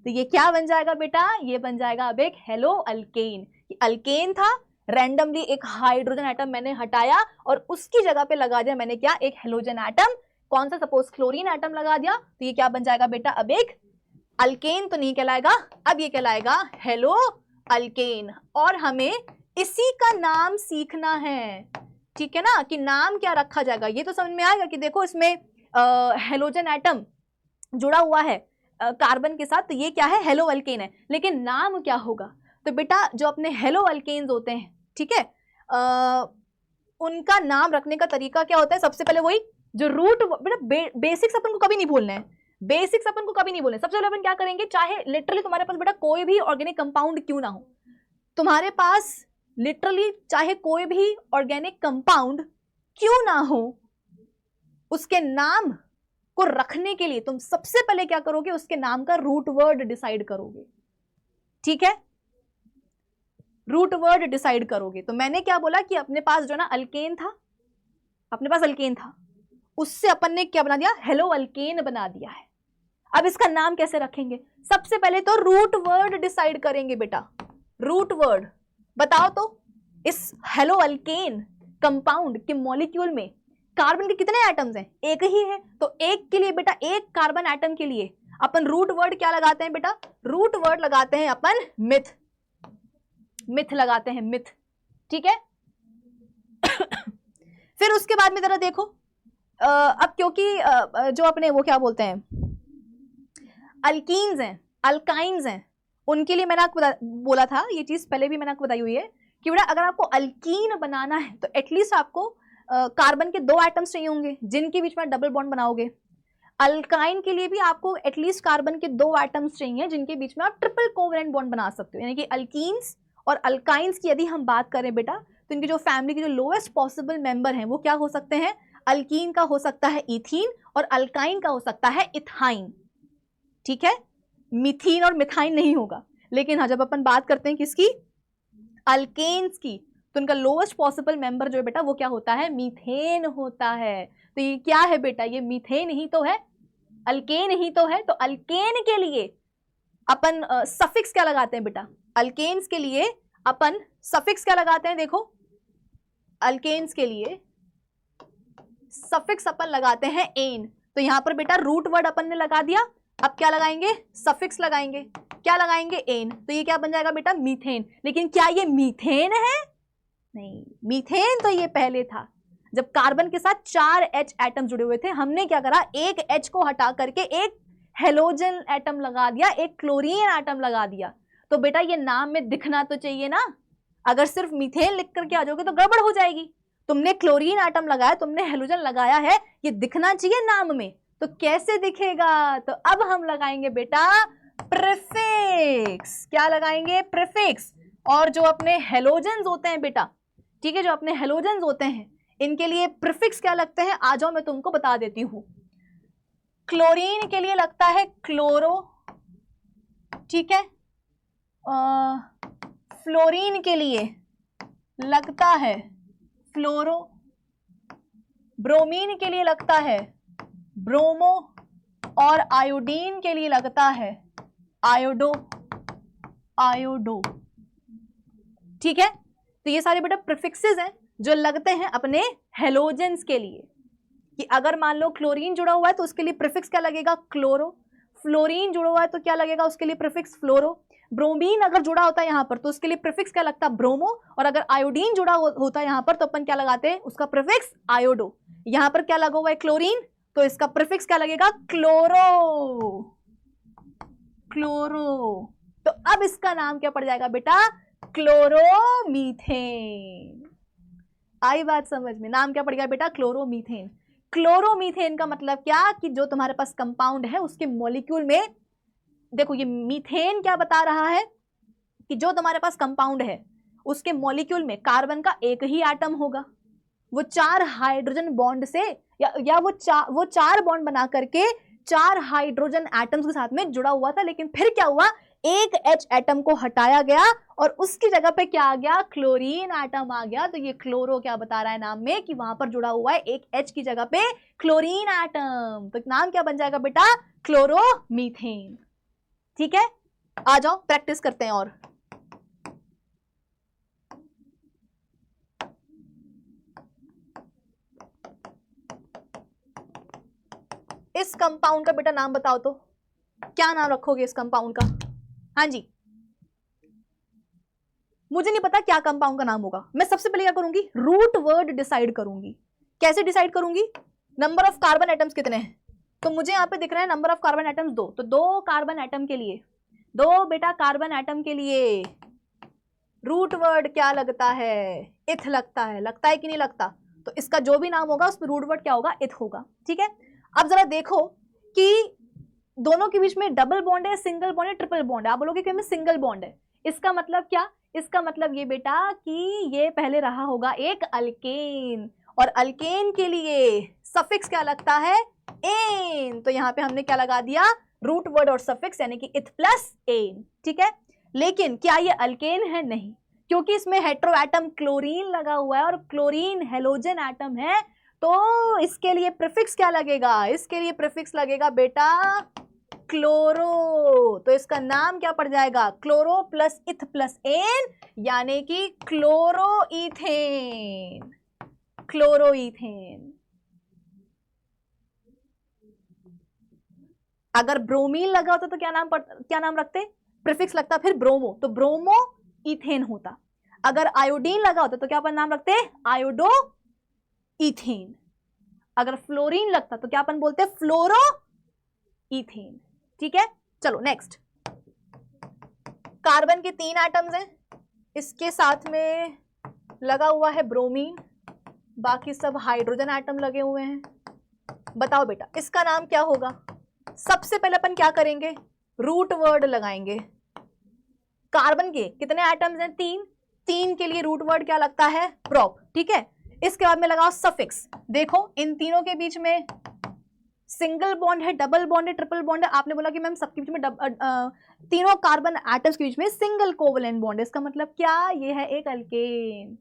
Speaker 1: तो ये क्या बन जाएगा बेटा, ये बन जाएगा अब एक हेलो अल्केन। अल्केन था, रैंडमली एक हाइड्रोजन एटम मैंने हटाया और उसकी जगह पे लगा दिया मैंने क्या, एक हेलोजन एटम। कौन सा, सपोज क्लोरीन एटम लगा दिया, तो ये क्या बन जाएगा बेटा, अब एक अल्केन तो नहीं कहलाएगा, अब ये कहलाएगा हेलो अल्केन। और हमें इसी का नाम सीखना है, ठीक है ना, कि नाम क्या रखा जाएगा। ये तो समझ में आएगा कि देखो इसमें हेलोजन एटम जुड़ा हुआ है कार्बन के साथ, तो ये क्या है, हेलो अल्केन है, लेकिन नाम क्या होगा। तो बेटा जो अपने हेलो अल्केन्स होते हैं, ठीक है, उनका नाम रखने का तरीका क्या होता है, सबसे पहले वही जो रूट, बेटा बेसिक्स अपन को कभी नहीं भूलना है, बेसिक्स अपन को कभी नहीं भूलना है। सबसे पहले अपन क्या करेंगे, चाहे लिटरली तुम्हारे पास बेटा कोई भी ऑर्गेनिक कंपाउंड क्यों ना हो, तुम्हारे पास लिटरली चाहे कोई भी ऑर्गेनिक कंपाउंड क्यों ना हो, उसके नाम को रखने के लिए तुम सबसे पहले क्या करोगे, उसके नाम का रूट वर्ड डिसाइड करोगे। ठीक है, रूट वर्ड डिसाइड करोगे। तो मैंने क्या बोला कि अपने पास जो ना अल्केन था, अपने पास अल्केन था, उससे अपन ने क्या बना दिया, हेलो अल्केन बना दिया है। अब इसका नाम कैसे रखेंगे, सबसे पहले तो रूट वर्ड डिसाइड करेंगे बेटा। रूट वर्ड बताओ तो, इस हेलो अल्केन कंपाउंड के मॉलिक्यूल में कार्बन के कितने एटम्स हैं, एक ही है, तो एक के लिए बेटा, एक कार्बन एटम के लिए अपन रूट वर्ड क्या लगाते हैं बेटा, रूट वर्ड लगाते हैं अपन मिथ, मिथ लगाते हैं, मिथ। ठीक है फिर उसके बाद में जरा देखो, अब क्योंकि जो अपने वो क्या बोलते हैं अल्कीन्स हैं, अल्काइंस हैं, उनके लिए मैंने आपको बोला था, ये चीज पहले भी मैंने आपको बताई हुई है कि बेटा अगर आपको अल्कीन बनाना है तो एटलीस्ट आपको कार्बन के 2 एटम्स चाहिए होंगे जिनके बीच में डबल बॉन्ड बनाओगे। अल्काइन के लिए भी आपको एटलीस्ट कार्बन के 2 एटम्स चाहिए जिनके बीच में आप ट्रिपल कोवेलेंट बॉन्ड बना सकते हो। यानी कि अल्कीन्स और अल्काइंस की यदि हम बात करें बेटा, तो इनकी जो फैमिली के जो लोएस्ट पॉसिबल मेंबर हैं वो क्या हो सकते हैं, अल्कीन का हो सकता है इथीन और अल्काइन का हो सकता है इथाइन। ठीक है, मिथीन और मिथाइन नहीं होगा। लेकिन हाँ, जब अपन बात करते हैं किसकी, अल्केन्स की, तो उनका लोएस्ट पॉसिबल मेंबर जो है बेटा वो क्या होता है, मीथेन होता है। तो ये क्या है बेटा, ये मीथेन ही तो है, अल्केन ही तो है। तो अल्केन के लिए अपन सफिक्स क्या लगाते हैं बेटा, अल्केन्स के लिए अपन सफिक्स क्या लगाते हैं, देखो अल्केन्स के लिए सफिक्स अपन लगाते हैं एन। तो यहां पर बेटा रूट वर्ड अपन ने लगा दिया, अब क्या लगाएंगे, सफिक्स लगाएंगे, क्या लगाएंगे, एन। तो ये क्या बन जाएगा बेटा, मीथेन। लेकिन क्या ये मीथेन है, नहीं, मीथेन तो ये पहले था जब कार्बन के साथ 4 H एटम जुड़े हुए थे। हमने क्या करा, एक H को हटा करके एक हेलोजन एटम लगा दिया, एक क्लोरीन एटम लगा दिया। तो बेटा ये नाम में दिखना तो चाहिए ना, अगर सिर्फ मीथेन लिख करके आ जाओगे तो गड़बड़ हो जाएगी। तुमने क्लोरीन एटम लगाया, तुमने हेलोजन लगाया है, ये दिखना चाहिए नाम में, तो कैसे दिखेगा, तो अब हम लगाएंगे बेटा प्रीफिक्स। क्या लगाएंगे, प्रीफिक्स। और जो अपने हेलोजेंस होते हैं बेटा, ठीक है, जो अपने हेलोजेंस होते हैं इनके लिए प्रीफिक्स क्या लगते हैं, आ जाओ मैं तुमको बता देती हूं। क्लोरीन के लिए लगता है क्लोरो, ठीक है, फ्लोरीन के लिए लगता है फ्लोरो, ब्रोमीन के लिए लगता है ब्रोमो, और आयोडीन के लिए लगता है आयोडो, आयोडो। ठीक है, तो ये सारे बेटा प्रीफिक्सेस हैं जो लगते हैं अपने हेलोजेंस के लिए, कि अगर मान लो क्लोरीन जुड़ा हुआ है तो उसके लिए प्रीफिक्स क्या लगेगा, क्लोरो। फ्लोरीन जुड़ा हुआ है तो क्या लगेगा उसके लिए प्रीफिक्स, फ्लोरो। ब्रोमीन अगर जुड़ा होता है यहाँ पर तो उसके लिए प्रीफिक्स क्या लगता है, ब्रोमो। और अगर आयोडीन जुड़ा होता है यहाँ पर तो अपन क्या लगाते हैं, उसका प्रीफिक्स आयोडो। यहाँ पर क्या लगा हुआ है, क्लोरीन, तो इसका प्रीफिक्स क्या लगेगा, क्लोरो, क्लोरो। तो अब इसका नाम क्या पड़ जाएगा बेटा, क्लोरोमीथेन। आई बात समझ में, नाम क्या पड़ गया बेटा, क्लोरोमीथेन। क्लोरोमीथेन का मतलब क्या, कि जो तुम्हारे पास कंपाउंड है उसके मॉलिक्यूल में, देखो ये मीथेन क्या बता रहा है, कि जो तुम्हारे पास कंपाउंड है उसके मॉलिक्यूल में कार्बन का एक ही एटम होगा, वो 4 हाइड्रोजन बॉन्ड से या वो चार बॉन्ड बना करके 4 हाइड्रोजन एटम्स के साथ में जुड़ा हुआ था, लेकिन फिर क्या हुआ, एक H एटम को हटाया गया और उसकी जगह पे क्या आ गया, क्लोरीन एटम आ गया। तो ये क्लोरो क्या बता रहा है नाम में, कि वहां पर जुड़ा हुआ है एक H की जगह पे क्लोरीन एटम, तो नाम क्या बन जाएगा बेटा, क्लोरोमीथेन। ठीक है, आ जाओ प्रैक्टिस करते हैं। और इस कंपाउंड का बेटा नाम बताओ, तो क्या नाम रखोगे इस कंपाउंड का। हाँ जी, मुझे नहीं पता क्या कंपाउंड का नाम होगा। मैं सबसे पहले क्या करूंगी, रूट वर्ड डिसाइड करूंगी। कैसे डिसाइड करूंगी, नंबर ऑफ कार्बन एटम्स कितने हैं, तो मुझे यहाँ पे दिख रहा है नंबर ऑफ कार्बन एटम्स 2, तो 2 कार्बन एटम के लिए, 2 बेटा कार्बन एटम के लिए रूट वर्ड क्या लगता है, इथ लगता है। लगता है कि नहीं लगता, तो इसका जो भी नाम होगा उसमें रूट वर्ड क्या होगा, इथ होगा। ठीक है, अब जरा देखो कि दोनों के बीच में डबल बॉन्ड है, सिंगल बॉन्ड है, ट्रिपल बॉन्ड है। आप बोलोगे कि हमें सिंगल बॉन्ड है, इसका मतलब क्या, इसका मतलब ये बेटा कि ये पहले रहा होगा एक अल्केन, और अल्केन के लिए सफिक्स क्या लगता है, एन। तो यहाँ पे हमने क्या लगा दिया, रूट वर्ड और सफिक्स, यानी कि इथ प्लस एन। ठीक है, लेकिन क्या ये अल्केन है, नहीं, क्योंकि इसमें हेट्रो एटम क्लोरीन लगा हुआ है और क्लोरीन हेलोजन एटम है, तो इसके लिए प्रीफिक्स क्या लगेगा, इसके लिए प्रीफिक्स लगेगा बेटा क्लोरो। तो इसका नाम क्या पड़ जाएगा, क्लोरो प्लस इथ प्लस एन, यानी कि क्लोरोईथेन, क्लोरोईथेन। अगर ब्रोमीन लगा होता तो क्या नाम रखते, प्रीफिक्स लगता फिर ब्रोमो, तो ब्रोमो इथेन होता। अगर आयोडीन लगा होता तो क्या अपन नाम रखते, आयोडो इथेन। अगर फ्लोरीन लगता तो क्या अपन बोलते, फ्लोरो इथेन। ठीक है, चलो नेक्स्ट। कार्बन के 3 एटम्स हैं, इसके साथ में लगा हुआ है ब्रोमीन, बाकी सब हाइड्रोजन एटम लगे हुए हैं। बताओ बेटा इसका नाम क्या होगा। सबसे पहले अपन क्या करेंगे, रूट वर्ड लगाएंगे। कार्बन के कितने एटम्स हैं, 3, 3 के लिए रूट वर्ड क्या लगता है, प्रोप। ठीक है, इसके बाद में लगाओ सफिक्स। देखो इन तीनों के बीच में सिंगल बॉन्ड है, डबल बॉन्ड है, ट्रिपल बॉन्ड है। आपने बोला कि मैम सबके बीच में तीनों कार्बन एटम्स के बीच में सिंगल कोवलेंट बॉन्ड है, इसका मतलब क्या, ये है एक अल्केन।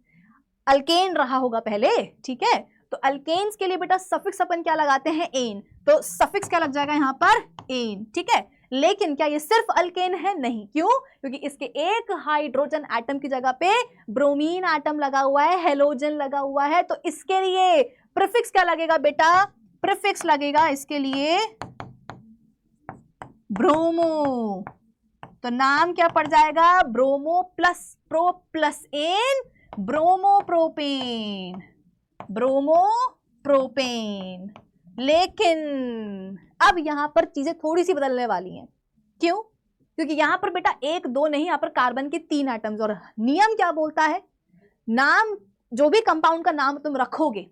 Speaker 1: अल्केन रहा होगा पहले। ठीक है, तो अल्केन्स के लिए बेटा सफिक्स अपन क्या लगाते हैं, एन, तो सफिक्स क्या लग जाएगा यहाँ पर, एन। ठीक है, लेकिन क्या ये सिर्फ अल्केन है, नहीं, क्यों, क्योंकि इसके एक हाइड्रोजन एटम की जगह पे ब्रोमीन एटम लगा हुआ है, हेलोजन लगा हुआ है, तो इसके लिए प्रीफिक्स क्या लगेगा बेटा, प्रीफिक्स लगेगा इसके लिए ब्रोमो। तो नाम क्या पड़ जाएगा, bromo plus pro plus ane, bromo propane, bromo propane. लेकिन अब यहां पर चीजें थोड़ी सी बदलने वाली हैं। क्यों, क्योंकि यहां पर बेटा 1 2 नहीं, यहां पर कार्बन के 3 एटम्स, और नियम क्या बोलता है, नाम जो भी कंपाउंड का नाम तुम रखोगे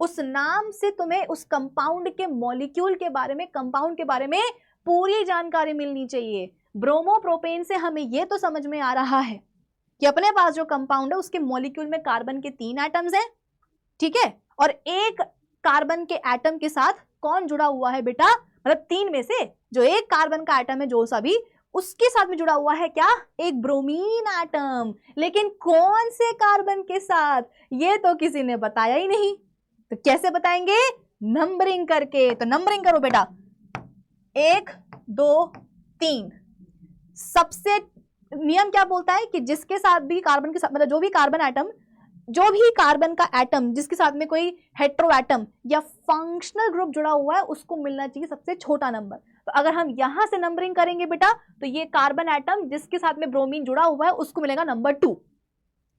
Speaker 1: उस नाम से तुम्हें उस कंपाउंड के मॉलिक्यूल के बारे में, कंपाउंड के बारे में पूरी जानकारी मिलनी चाहिए। ब्रोमोप्रोपेन से हमें यह तो समझ में आ रहा है कि अपने पास जो कंपाउंड है उसके मॉलिक्यूल में कार्बन के 3 एटम्स हैं। ठीक है, और एक कार्बन के एटम के साथ कौन जुड़ा हुआ है बेटा, मतलब 3 में से जो एक कार्बन का एटम है जो सा भी, उसके साथ में जुड़ा हुआ है क्या, एक ब्रोमीन एटम। लेकिन कौन से कार्बन के साथ, ये तो किसी ने बताया ही नहीं। तो कैसे बताएंगे, नंबरिंग करके। तो नंबरिंग करो बेटा, 1 2 3। सबसे नियम क्या बोलता है कि जिसके साथ भी कार्बन के साथ, मतलब जो भी कार्बन का एटम जिसके साथ में कोई हेट्रो एटम या फंक्शनल ग्रुप जुड़ा हुआ है, उसको मिलना चाहिए सबसे छोटा नंबर। तो अगर हम यहां से नंबरिंग करेंगे बेटा, तो ये कार्बन एटम जिसके साथ में ब्रोमीन जुड़ा हुआ है उसको मिलेगा नंबर 2।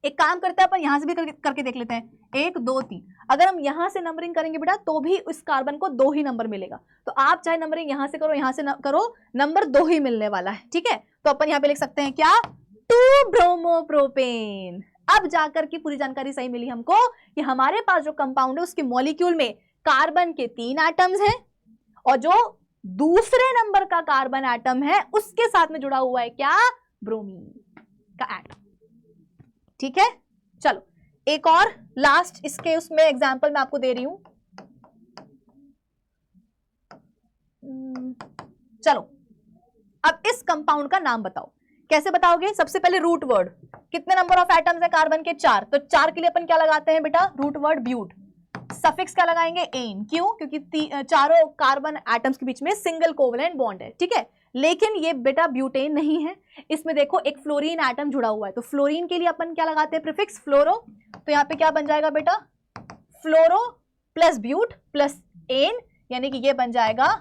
Speaker 1: एक काम करते हैं अपन, यहां से भी करके देख लेते हैं, 1 2 3। अगर हम यहां से नंबरिंग करेंगे बेटा तो भी उस कार्बन को 2 ही नंबर मिलेगा। तो आप चाहे नंबरिंग यहां से करो, यहां से करो, नंबर 2 ही मिलने वाला है। ठीक है, तो अपन यहां पे लिख सकते हैं क्या, 2 ब्रोमोप्रोपेन। अब जाकर की पूरी जानकारी सही मिली हमको कि हमारे पास जो कंपाउंड है उसके मॉलिक्यूल में कार्बन के 3 एटम्स हैं और जो दूसरे नंबर का कार्बन एटम है उसके साथ में जुड़ा हुआ है क्या, ब्रोमीन का एटम। ठीक है, चलो एक और लास्ट इसके उसमें एग्जांपल मैं आपको दे रही हूं। चलो अब इस कंपाउंड का नाम बताओ। कैसे बताओगे, सबसे पहले रूट वर्ड, कितने नंबर ऑफ एटम्स है कार्बन के, 4। तो 4 के लिए अपन क्या लगाते हैं बेटा, रूट वर्ड ब्यूट। सफिक्स क्या लगाएंगे, एन। क्यों, क्योंकि चारों कार्बन एटम्स के बीच में सिंगल कोवेलेंट बॉन्ड है। ठीक है, लेकिन ये बेटा ब्यूटेन नहीं है, इसमें देखो एक फ्लोरीन एटम जुड़ा हुआ है। तो फ्लोरीन के लिए अपन क्या लगाते हैं, प्रीफिक्स फ्लोरो। तो यहाँ पे क्या बन जाएगा बेटा, फ्लोरो प्लस ब्यूट प्लस एन, यानी कि ये बन जाएगा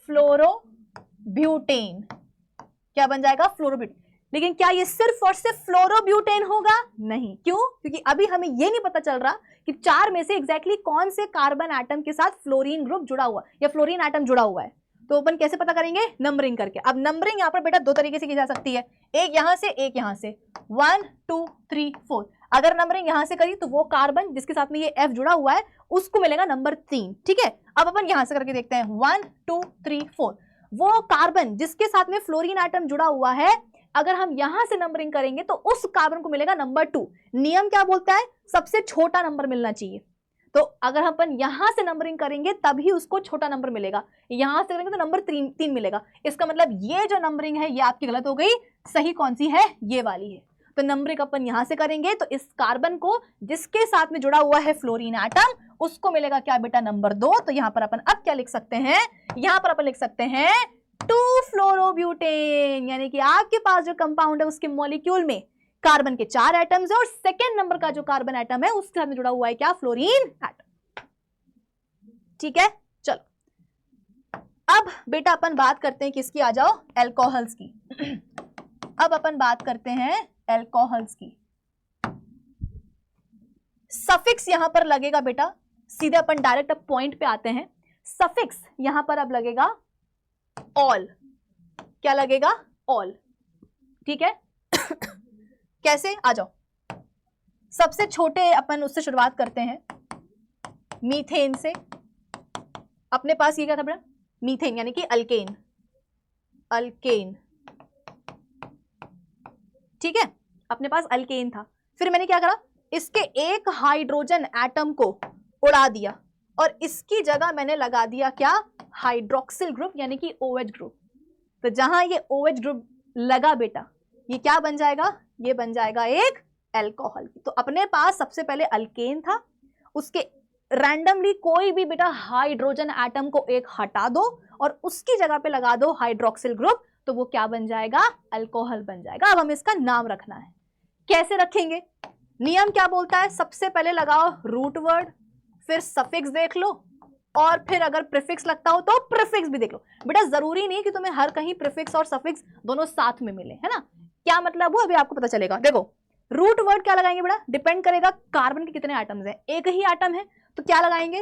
Speaker 1: फ्लोरो ब्यूटेन। क्या बन जाएगा, फ्लोरोब्यूटेन। लेकिन क्या ये सिर्फ और सिर्फ फ्लोरोब्यूटेन होगा, नहीं। क्यों, क्योंकि अभी हमें ये नहीं पता चल रहा कि 4 में से एग्जैक्टली कौन से कार्बन एटम के साथ फ्लोरीन ग्रुप जुड़ा हुआ या फ्लोरीन एटम जुड़ा हुआ है। तो अपन कैसे पता करेंगे, नंबरिंग करके। अब नंबरिंग यहाँ पर बेटा 2 तरीके से की जा सकती है, एक यहां से एक यहां से, 1 2 3 4। अगर नंबरिंग यहां से करी तो वो कार्बन जिसके साथ में ये F जुड़ा हुआ है उसको मिलेगा नंबर 3। ठीक है, अब अपन यहां से करके देखते हैं, 1 2 3 4। वो कार्बन जिसके साथ में फ्लोरीन एटम जुड़ा हुआ है, अगर हम यहां से नंबरिंग करेंगे तो उस कार्बन को मिलेगा नंबर 2। नियम क्या बोलता है, सबसे छोटा नंबर मिलना चाहिए। तो अगर अपन यहां से नंबरिंग करेंगे तभी उसको छोटा नंबर मिलेगा, यहां से करेंगे तो नंबर 3 मिलेगा। इसका मतलब ये जो नंबरिंग है ये आपकी गलत हो गई, सही कौन सी है, ये वाली है। तो नंबरिंग अपन यहां से करेंगे तो इस कार्बन को जिसके साथ में जुड़ा हुआ है फ्लोरीन एटम उसको मिलेगा क्या बेटा, नंबर 2। तो यहां पर अपन अब क्या लिख सकते हैं, यहां पर अपन लिख सकते हैं 2 फ्लोरोब्यूटेन। यानी कि आपके पास जो कंपाउंड है उसके मॉलिक्यूल में कार्बन के 4 एटम्स है और सेकेंड नंबर का जो कार्बन एटम है उसके साथ में जुड़ा हुआ है क्या, फ्लोरीन एटम। ठीक है, चलो अब बेटा अपन बात करते हैं किसकी, आ जाओ एल्कोहल्स की। अब अपन बात करते हैं एल्कोहल्स की। सफिक्स यहां पर लगेगा बेटा, सीधे अपन डायरेक्ट अब पॉइंट पे आते हैं। सफिक्स यहां पर अब लगेगा ऑल। क्या लगेगा, ऑल। ठीक है कैसे, आ जाओ। सबसे छोटे अपन उससे शुरुआत करते हैं, मीथेन से। अपने पास ये क्या था बेटा, मीथेन यानी कि अल्केन। अल्केन, ठीक है, अपने पास अल्केन था। फिर मैंने क्या करा, इसके एक हाइड्रोजन एटम को उड़ा दिया और इसकी जगह मैंने लगा दिया क्या, हाइड्रोक्सिल ग्रुप यानी कि OH ग्रुप। तो जहां ये OH ग्रुप लगा बेटा, ये क्या बन जाएगा, ये बन जाएगा एक एल्कोहल। तो अपने पास सबसे पहले अल्केन था, उसके रैंडमली कोई भी बेटा हाइड्रोजन एटम को एक हटा दो और उसकी जगह पे लगा दो हाइड्रोक्सिल ग्रुप, तो वो क्या बन जाएगा, अल्कोहल बन जाएगा। अब हमें इसका नाम रखना है, कैसे रखेंगे, नियम क्या बोलता है, सबसे पहले लगाओ रूट वर्ड, फिर सफिक्स देख लो और फिर अगर प्रीफिक्स लगता हो तो प्रीफिक्स भी देख लो। बेटा जरूरी नहीं कि तुम्हें हर कहीं प्रीफिक्स और सफिक्स दोनों साथ में मिले, है ना। क्या मतलब वो अभी आपको पता चलेगा। देखो रूट वर्ड क्या लगाएंगे बेटा, डिपेंड करेगा कार्बन के कितने एटम्स हैं। एक ही एटम है तो क्या लगाएंगे,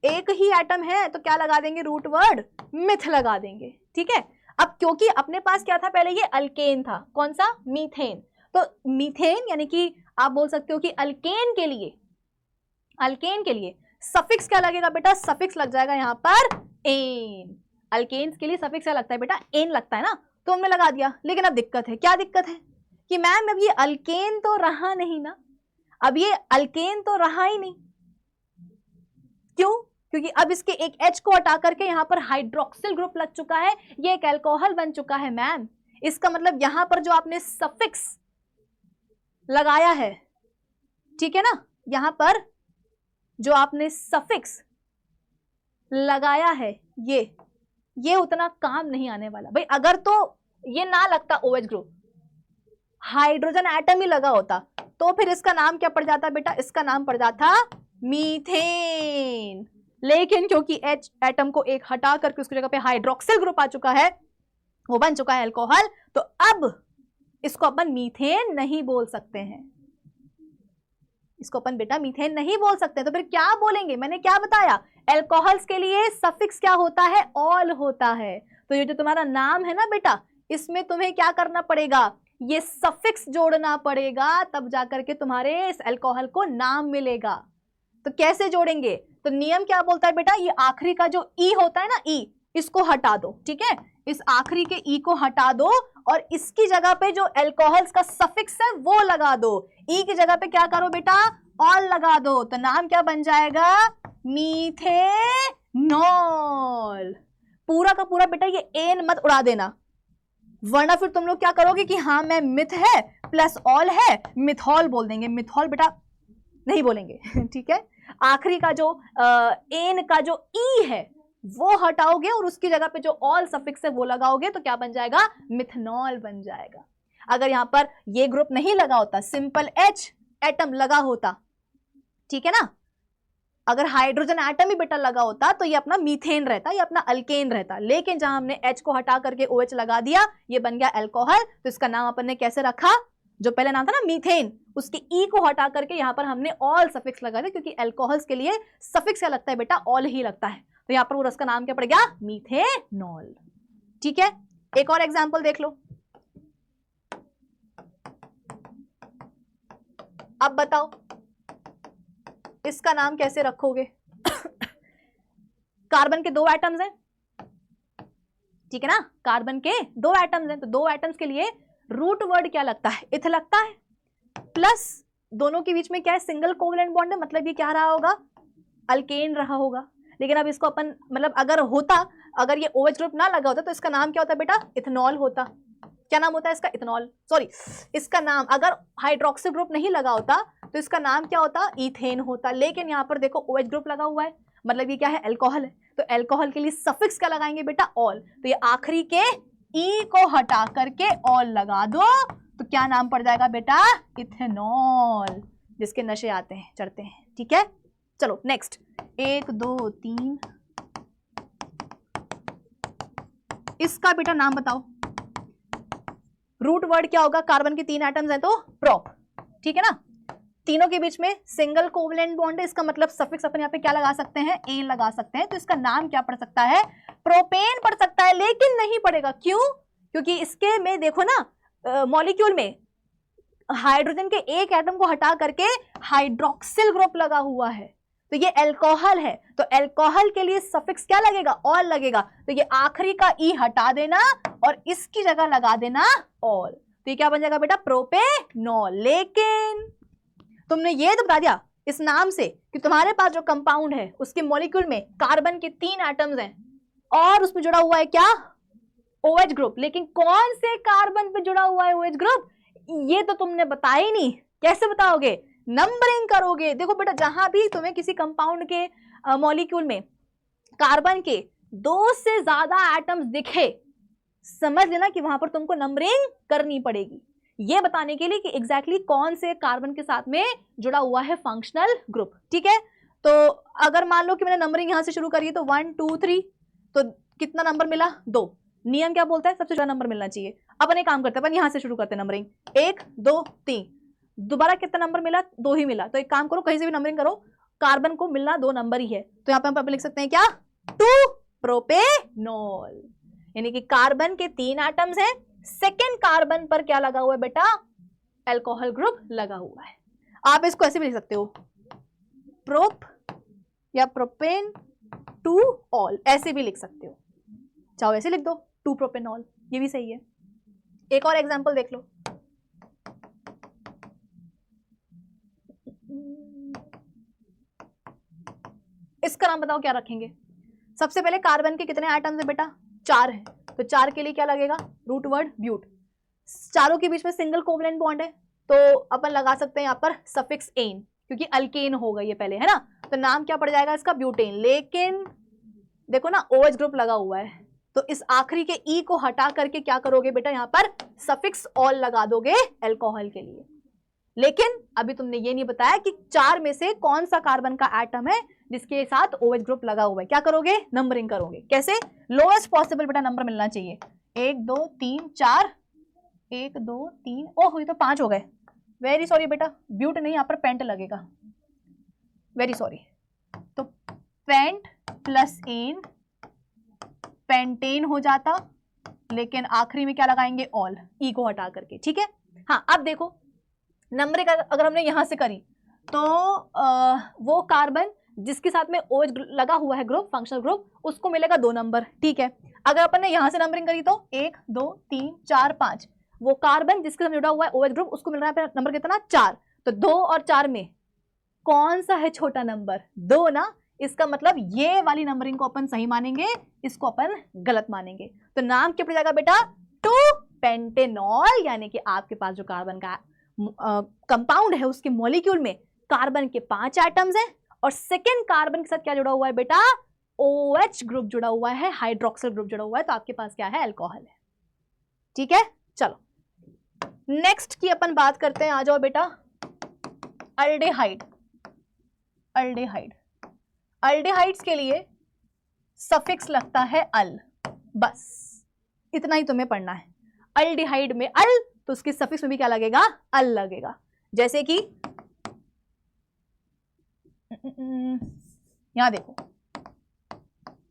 Speaker 1: एक ही एटम है तो क्या लगा देंगे, रूट वर्ड मिथ लगा देंगे। ठीक है, अब क्योंकि अपने पास क्या था, पहले ये अल्केन था, कौन सा, मीथेन। तो मीथेन यानी कि आप बोल सकते हो कि अल्केन के लिए सफिक्स क्या लगेगा बेटा, सफिक्स लग जाएगा यहाँ पर एन। अल्केन्स के लिए सफिक्स क्या लगता है बेटा, एन लगता है ना, तो हमने लगा दिया। लेकिन अब दिक्कत है, क्या दिक्कत है कि मैम अब ये अल्केन तो रहा नहीं ना, अब ये अल्केन तो रहा ही नहीं। क्यों, क्योंकि अब इसके एक H को हटा करके यहां पर हाइड्रोक्सिल ग्रुप लग चुका है, ये एक अल्कोहल बन चुका है मैम। इसका मतलब यहां पर जो आपने सफिक्स लगाया है, ठीक है ना, यहां पर जो आपने सफिक्स लगाया है ये उतना काम नहीं आने वाला भाई। अगर तो ये ना लगता OH ग्रुप, हाइड्रोजन एटम ही लगा होता, तो फिर इसका नाम क्या पड़ जाता बेटा, इसका नाम पड़ जाता मीथेन। लेकिन क्योंकि H एटम को एक हटा करके उसकी जगह पे हाइड्रोक्सिल ग्रुप आ चुका है, वो बन चुका है अल्कोहल, तो अब इसको अपन मीथेन नहीं बोल सकते हैं, इसको अपन बेटा मीथेन नहीं बोल सकते। तो फिर क्या बोलेंगे, मैंने क्या बताया, अल्कोहल्स के लिए सफिक्स क्या होता है, ऑल होता है। तो ये जो तुम्हारा नाम है ना बेटा, इसमें तुम्हें क्या करना पड़ेगा, ये सफिक्स जोड़ना पड़ेगा, तब जाकर के तुम्हारे इस अल्कोहल को नाम मिलेगा। तो कैसे जोड़ेंगे, तो नियम क्या बोलता है बेटा, ये आखिरी का जो ई होता है ना, ई, इसको हटा दो, ठीक है, इस आखिरी के ई को हटा दो और इसकी जगह पे जो अल्कोहल्स का सफिक्स है वो लगा दो। ई की जगह पे क्या करो बेटा, ऑल लगा दो, तो नाम क्या बन जाएगा, मीथेनॉल। पूरा का पूरा बेटा ये एन मत उड़ा देना, वरना फिर तुम लोग क्या करोगे कि हाँ मैं मिथ है प्लस ऑल है, मिथॉल बोल देंगे, मिथॉल बेटा नहीं बोलेंगे ठीक है। आखिरी का जो एन का जो ई है वो हटाओगे और उसकी जगह पे जो ऑल सफिक्स है वो लगाओगे, तो क्या बन जाएगा, मिथनॉल बन जाएगा। अगर यहां पर ये ग्रुप नहीं लगा होता, सिंपल H एटम लगा होता, ठीक है ना, अगर हाइड्रोजन एटम ही बेटा लगा होता तो ये अपना मीथेन रहता, ये अपना अल्केन रहता। लेकिन जहां हमने H को हटा करके OH लगा दिया, ये बन गया अल्कोहल। तो इसका नाम अपन ने कैसे रखा, जो पहले नाम था ना मीथेन, उसके ई को हटा करके यहां पर हमने ऑल सफिक्स लगा दिया, क्योंकि अल्कोहल्स के लिए सफिक्स क्या लगता है बेटा, ऑल ही लगता है। तो यहां पर वो उसका नाम क्या पड़ गया, मीथेनॉल। ठीक है, एक और एग्जांपल देख लो। अब बताओ इसका नाम कैसे रखोगे कार्बन के 2 एटम्स हैं, ठीक है ना, कार्बन के 2 एटम्स हैं, तो 2 एटम्स के लिए रूट वर्ड क्या लगता है, इथ लगता है, प्लस दोनों के बीच में क्या है, सिंगल कोवलेंट बॉन्ड है, मतलब ये क्या रहा होगा, अल्केन रहा होगा। लेकिन अब इसको अपन मतलब अगर होता, अगर ये OH ग्रुप ना लगा होता तो इसका नाम क्या होता बेटा, इथेनॉल होता। क्या नाम होता है इसका, इथेनॉल, सॉरी इसका नाम, अगर हाइड्रोक्सिल ग्रुप नहीं लगा होता तो इसका नाम क्या होता, ईथेन होता। लेकिन यहाँ पर देखो OH ग्रुप लगा हुआ है, मतलब ये क्या है, अल्कोहल है, तो अल्कोहल के लिए सफिक्स क्या लगाएंगे बेटा, ऑल। तो ये आखिरी के ई को हटा करके ऑल लगा दो, तो क्या नाम पड़ जाएगा बेटा, इथेनॉल, जिसके नशे आते हैं, चढ़ते हैं। ठीक है, चलो नेक्स्ट, 1 2 3, इसका बेटा नाम बताओ। रूट वर्ड क्या होगा, कार्बन के 3 एटम्स हैं तो प्रोप, ठीक है ना, तीनों के बीच में सिंगल कोवलेंट बॉन्ड है, इसका मतलब सफिक्स अपन यहाँ पे क्या लगा सकते हैं, एन लगा सकते हैं। तो इसका नाम क्या पड़ सकता है, प्रोपेन पड़ सकता है, लेकिन नहीं पड़ेगा, क्यों, क्योंकि इसके में देखो ना मॉलिक्यूल में हाइड्रोजन के एक एटम को हटा करके हाइड्रोक्सिल ग्रुप लगा हुआ है, तो ये अल्कोहल है, तो अल्कोहल के लिए सफिक्स क्या लगेगा, ऑल लगेगा। तो ये आखिरी का ई हटा देना और इसकी जगह लगा देना ऑल, तो ये क्या बन जाएगा बेटा, प्रोपेनॉल। लेकिन तुमने ये तो बता दिया इस नाम से कि तुम्हारे पास जो कंपाउंड है उसके मॉलिक्यूल में कार्बन के 3 एटम्स हैं और उसमें जुड़ा हुआ है क्या, OH ग्रुप। लेकिन कौन से कार्बन पे जुड़ा हुआ है OH ग्रुप, ये तो तुमने बताया ही नहीं। कैसे बताओगे, नंबरिंग करोगे। देखो बेटा, जहां भी तुम्हें किसी कंपाउंड के मॉलिक्यूल में कार्बन के 2 से ज्यादा एटम्स दिखे, समझ लेना कि वहां पर तुमको नंबरिंग करनी पड़ेगी, ये बताने के लिए कि एग्जैक्टली कौन से कार्बन के साथ में जुड़ा हुआ है फंक्शनल ग्रुप। ठीक है, तो अगर मान लो कि मैंने नंबरिंग यहां से शुरू करी है, तो 1 2 3, तो कितना नंबर मिला, 2। नियम क्या बोलता है, सबसे ज्यादा नंबर मिलना चाहिए। अपन एक काम करते हैं, अपन यहां से शुरू करते हैं नंबरिंग, 1 2 3, दोबारा कितना नंबर मिला, 2 ही मिला। तो एक काम करो, कहीं से भी नंबरिंग करो, कार्बन को मिलना 2 नंबर ही है, तो यहाँ पे हम लिख सकते हैं क्या, 2 प्रोपेनॉल। यानी कि कार्बन के 3 एटम्स हैं, सेकेंड कार्बन पर क्या लगा हुआ है बेटा, अल्कोहल ग्रुप लगा हुआ है। आप इसको ऐसे भी लिख सकते हो, प्रोप या प्रोपेन 2 ऑल, ऐसे भी लिख सकते हो, चाहो ऐसे लिख दो 2 प्रोपेनॉल, ये भी सही है। एक और एग्जांपल देख लो, इसका नाम बताओ क्या रखेंगे। सबसे पहले कार्बन के कितने आइटम्स है बेटा, 4 है, तो 4 के लिए क्या लगेगा, रूट वर्ड ब्यूट। चारों के बीच में सिंगल कोवलेंट बॉन्ड है, तो अपन लगा सकते हैं यहाँ पर सफिक्स एन, क्योंकि अल्केन होगा ये पहले, है ना, तो नाम क्या पड़ जाएगा इसका, ब्यूटेन। लेकिन देखो ना OH ग्रुप लगा हुआ है, तो इस आखिरी के ई को हटा करके क्या करोगे बेटा, यहाँ पर सफिक्स ऑल लगा दोगे अल्कोहल के लिए। लेकिन अभी तुमने ये नहीं बताया कि 4 में से कौन सा कार्बन का एटम है जिसके साथ OH ग्रुप लगा हुआ है। क्या करोगे, नंबरिंग करोगे। कैसे, लोएस्ट पॉसिबल बेटा नंबर मिलना चाहिए। 1 2 3 4, 1 2 3, ओह ये तो 5 हो गए, वेरी सॉरी बेटा, ब्यूट नहीं, यहाँ पर पेंट लगेगा, वेरी सॉरी। तो पेंट प्लस एन, पेंटेन हो जाता, लेकिन आखिरी में क्या लगाएंगे, ऑल, ई को हटा करके, ठीक है। हाँ अब देखो नंबरिंग अगर हमने यहां से करी तो वो कार्बन जिसके साथ में OH लगा हुआ है ग्रुप, फंक्शनल ग्रुप, उसको मिलेगा 2 नंबर, ठीक है। अगर अपन ने यहां से नंबरिंग करी तो 1 2 3 4 5, वो कार्बन जिसके साथ जुड़ा हुआ है OH ग्रुप, उसको मिल रहा है नंबर कितना, 4। तो 2 और 4 में कौन सा है छोटा नंबर, 2 ना। इसका मतलब ये वाली नंबरिंग को अपन सही मानेंगे, इसको अपन गलत मानेंगे। तो नाम क्या पड़ जाएगा बेटा, 2 पेंटेनॉल, यानी कि आपके पास जो कार्बन का कंपाउंड है उसके मॉलिक्यूल में कार्बन के 5 एटम्स हैं, और सेकेंड कार्बन के साथ क्या जुड़ा हुआ है बेटा, OH ग्रुप जुड़ा हुआ है, हाइड्रोक्सिल ग्रुप जुड़ा हुआ है, तो आपके पास क्या है, अल्कोहल है, ठीक है। चलो नेक्स्ट की अपन बात करते हैं, आ जाओ बेटा, अल्डेहाइड। अल्डेहाइड, अल्डेहाइड्स के लिए सफिक्स लगता है अल, बस इतना ही तुम्हें पढ़ना है। अल्डेहाइड में अल, तो उसके सफिक्स में भी क्या लगेगा, अल लगेगा। जैसे कि यहां देखो,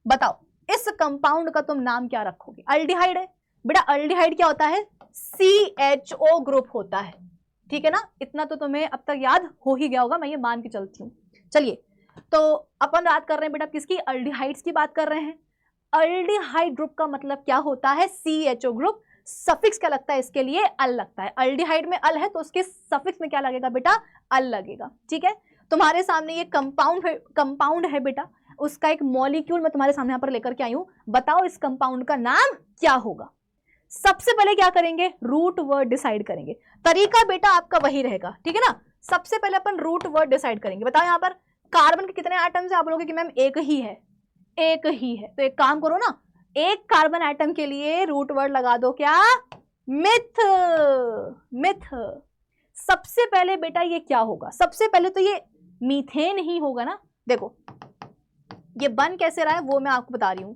Speaker 1: बताओ इस कंपाउंड का तुम नाम क्या रखोगे, अल्डिहाइड है बेटा, अल्डिहाइड क्या होता है, CHO ग्रुप होता है, ठीक है ना। इतना तो तुम्हें अब तक याद हो ही गया होगा, मैं ये मान के चलती हूँ। चलिए, तो अपन बात कर रहे हैं बेटा किसकी, अल्डिहाइड्स की बात कर रहे हैं। अल्डिहाइड ग्रुप का मतलब क्या होता है, CHO ग्रुप। सफिक्स क्या लगता है इसके लिए, अल लगता है। अल्डिहाइड में अल है तो उसके सफिक्स में क्या लगेगा बेटा, अल लगेगा, ठीक है। तुम्हारे सामने ये कंपाउंड है बेटा, उसका एक मॉलिक्यूल मैं तुम्हारे सामने यहाँ पर लेकर के आई हूं। बताओ इस कंपाउंड का नाम क्या होगा। सबसे पहले क्या करेंगे, रूट वर्ड डिसाइड करेंगे। तरीका बेटा आपका वही रहेगा, ठीक है ना। सबसे पहले अपन रूट वर्ड डिसाइड करेंगे। बताओ यहाँ पर कार्बन के कितने एटम्स है, आप बोलोगे कि मैम एक ही है, एक ही है, तो एक काम करो ना, एक कार्बन एटम के लिए रूट वर्ड लगा दो, क्या, मिथ। मिथ। सबसे पहले बेटा ये क्या होगा, सबसे पहले तो ये मीथेन ही होगा ना। देखो ये बन कैसे रहा है वो मैं आपको बता रही हूं।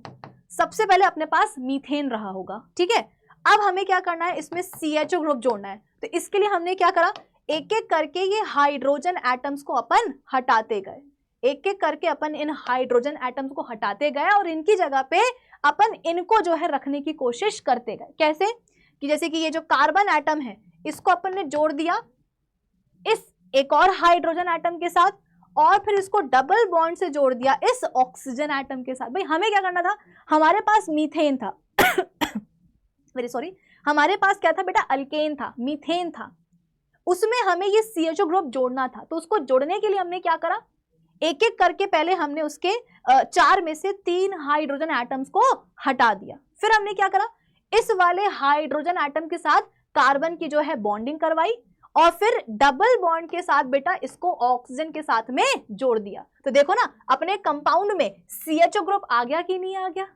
Speaker 1: सबसे पहले अपने पास मीथेन रहा होगा, ठीक है। अब हमें क्या करना है, इसमें CHO ग्रुप जोड़ना है। तो इसके लिए हमने क्या करा, एक एक करके ये हाइड्रोजन एटम्स को अपन हटाते गए, एक एक करके अपन इन हाइड्रोजन एटम्स को हटाते गए, और इनकी जगह पे अपन इनको जो है रखने की कोशिश करते गए। कैसे कि जैसे कि ये जो कार्बन एटम है इसको अपन ने जोड़ दिया इस एक और हाइड्रोजन एटम के साथ, और फिर इसको डबल बॉन्ड से जोड़ दिया इस ऑक्सीजन एटम के साथ। भाई हमें क्या करना था, हमारे पास मीथेन था वेरी सॉरी, हमारे पास क्या था बेटा, अल्केन था, मीथेन था, उसमें हमें ये CHO ग्रुप जोड़ना था। तो उसको जोड़ने के लिए हमने क्या करा, एक एक करके पहले हमने उसके 4 में से 3 हाइड्रोजन एटम्स को हटा दिया। फिर हमने क्या करा, इस वाले हाइड्रोजन एटम के साथ कार्बन की जो है बॉन्डिंग करवाई, और फिर डबल बॉन्ड के साथ बेटा इसको ऑक्सीजन के साथ में जोड़ दिया। तो देखो ना अपने कंपाउंड में CHO ग्रुप आ गया कि नहीं आ गया।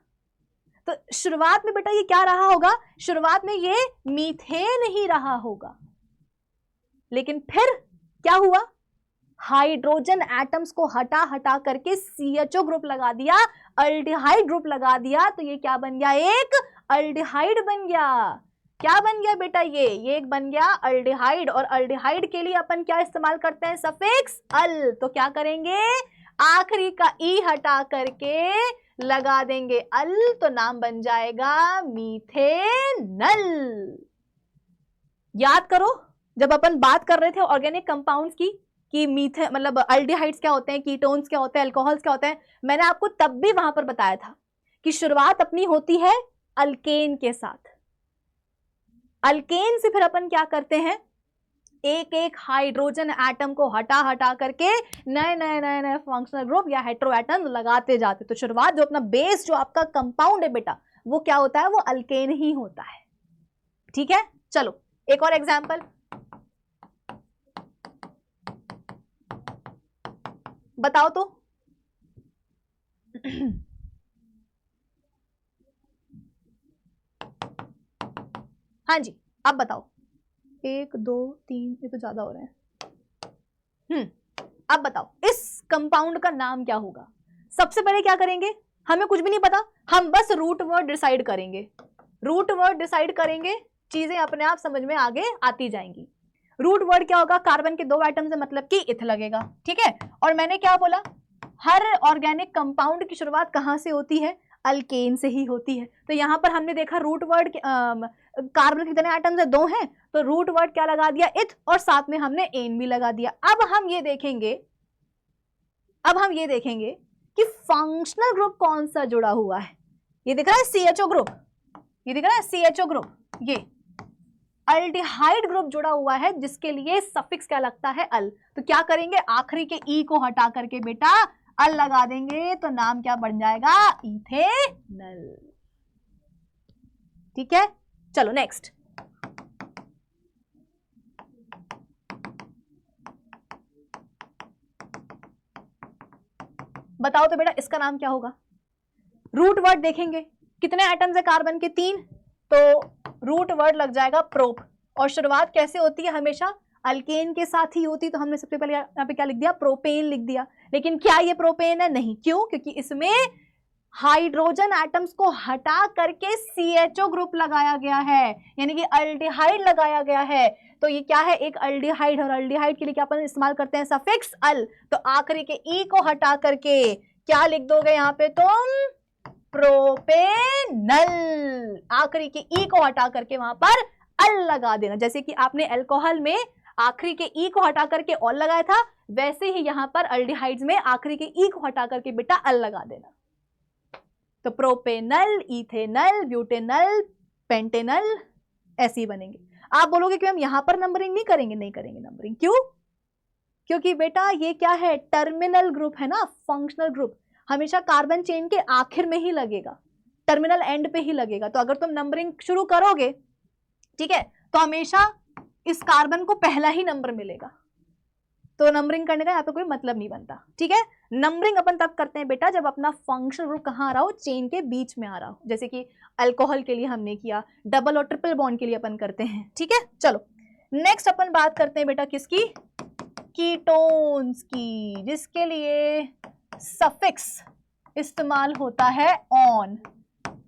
Speaker 1: तो शुरुआत में बेटा ये क्या रहा होगा, शुरुआत में ये मीथेन ही रहा होगा, लेकिन फिर क्या हुआ, हाइड्रोजन एटम्स को हटा हटा करके CHO ग्रुप लगा दिया, अल्डिहाइड ग्रुप लगा दिया, तो ये क्या बन गया, एक अल्डिहाइड बन गया। क्या बन गया बेटा, ये एक बन गया अल्डिहाइड। और अल्डिहाइड के लिए अपन क्या इस्तेमाल करते हैं, सफिक्स अल। तो क्या करेंगे, आखिरी का ई हटा करके लगा देंगे अल, तो नाम बन जाएगा मीथेनल। याद करो जब अपन बात कर रहे थे ऑर्गेनिक कंपाउंड्स की कि मीथेन मतलब अल्डिहाइड्स क्या होते हैं, कीटोन्स क्या होते हैं, अल्कोहल्स क्या होते हैं, मैंने आपको तब भी वहां पर बताया था कि शुरुआत अपनी होती है अल्केन के साथ। अल्केन से फिर अपन क्या करते हैं, एक एक हाइड्रोजन एटम को हटा हटा करके नए नए नए नए फंक्शनल ग्रुप या हेटेरो एटम लगाते जाते। तो शुरुआत जो अपना बेस जो आपका कंपाउंड है बेटा वो क्या होता है, वो अल्केन ही होता है। ठीक है, चलो एक और एग्जांपल बताओ तो। हाँ जी, अब बताओ। 1 2 3, ये तो ज्यादा हो रहे हैं। अब बताओ इस कंपाउंड का नाम क्या होगा। सबसे पहले क्या करेंगे, हमें कुछ भी नहीं पता, हम बस रूट वर्ड डिसाइड करेंगे। रूट वर्ड डिसाइड करेंगे, चीजें अपने आप समझ में आगे आती जाएंगी। रूट वर्ड क्या होगा, कार्बन के 2 एटम से मतलब कि इथ लगेगा। ठीक है, और मैंने क्या बोला, हर ऑर्गेनिक कंपाउंड की शुरुआत कहां से होती है, अल्केन से ही होती है। तो यहां पर हमने देखा रूट वर्ड कार्बन कितने एटम्स है, 2 हैं, तो रूट वर्ड क्या लगा दिया, इथ, और साथ में हमने एन भी लगा दिया। अब हम ये देखेंगे कि फंक्शनल ग्रुप कौन सा जुड़ा हुआ है। ये दिख रहा है CHO ग्रुप, ये दिख रहा है CHO ग्रुप, ये अल्डिहाइड ग्रुप जुड़ा हुआ है जिसके लिए सफिक्स क्या लगता है, अल। तो क्या करेंगे, आखिरी के ई को हटा करके बेटा अल लगा देंगे, तो नाम क्या बन जाएगा, इथेनल। ठीक है, चलो नेक्स्ट। बताओ तो बेटा इसका नाम क्या होगा। रूट वर्ड देखेंगे, कितने एटम्स है कार्बन के, 3, तो रूट वर्ड लग जाएगा प्रोप। और शुरुआत कैसे होती है, हमेशा अल्केन के साथ ही होती, तो हमने सबसे पहले यहाँ पे क्या लिख दिया, प्रोपेन लिख दिया। लेकिन क्या ये प्रोपेन है, नहीं। क्यों, क्योंकि इसमें हाइड्रोजन एटम्स को हटा करके CHO ग्रुप लगाया गया है, यानी कि अल्डिहाइड लगाया गया है। तो ये क्या है, एक अल्डिहाइड, और अल्डिहाइड के लिए क्या अपन इस्तेमाल करते हैं, सफिक्स अल। तो आखिरी के ई को हटा करके क्या लिख दोगे यहाँ पे तुम, प्रोपेनल। आखिरी के ई को हटा करके वहां पर अल लगा देना। जैसे कि आपने अल्कोहल में आखिरी के ई को हटा करके ऑल लगाया था, वैसे ही यहां पर अल्डिहाइड्स में आखिरी के ई को हटा करके बेटा अल लगा देना। तो प्रोपेनल, इथेनल, ब्यूटेनल, पेंटेनल, ऐसे ही बनेंगे। आप बोलोगे कि हम यहां पर नंबरिंग नहीं करेंगे, नहीं करेंगे नंबरिंग। क्यों, क्योंकि बेटा ये क्या है, टर्मिनल ग्रुप है ना। फंक्शनल ग्रुप हमेशा कार्बन चेन के आखिर में ही लगेगा, टर्मिनल एंड पे ही लगेगा। तो अगर तुम नंबरिंग शुरू करोगे, ठीक है, तो हमेशा इस कार्बन को पहला ही नंबर मिलेगा, तो नंबरिंग करने का यहाँ पे कोई मतलब नहीं बनता। ठीक है, नंबरिंग अपन तब करते हैं बेटा जब अपना फंक्शनल ग्रुप कहाँ आ रहा हो, चेन के बीच में आ रहा हो। जैसे कि अल्कोहल के लिए हमने किया, डबल और ट्रिपल बॉन्ड के लिए अपन करते हैं। ठीक है, चलो नेक्स्ट अपन बात करते हैं बेटा किसकी, कीटोन्स की, जिसके लिए सफिक्स इस्तेमाल होता है ऑन।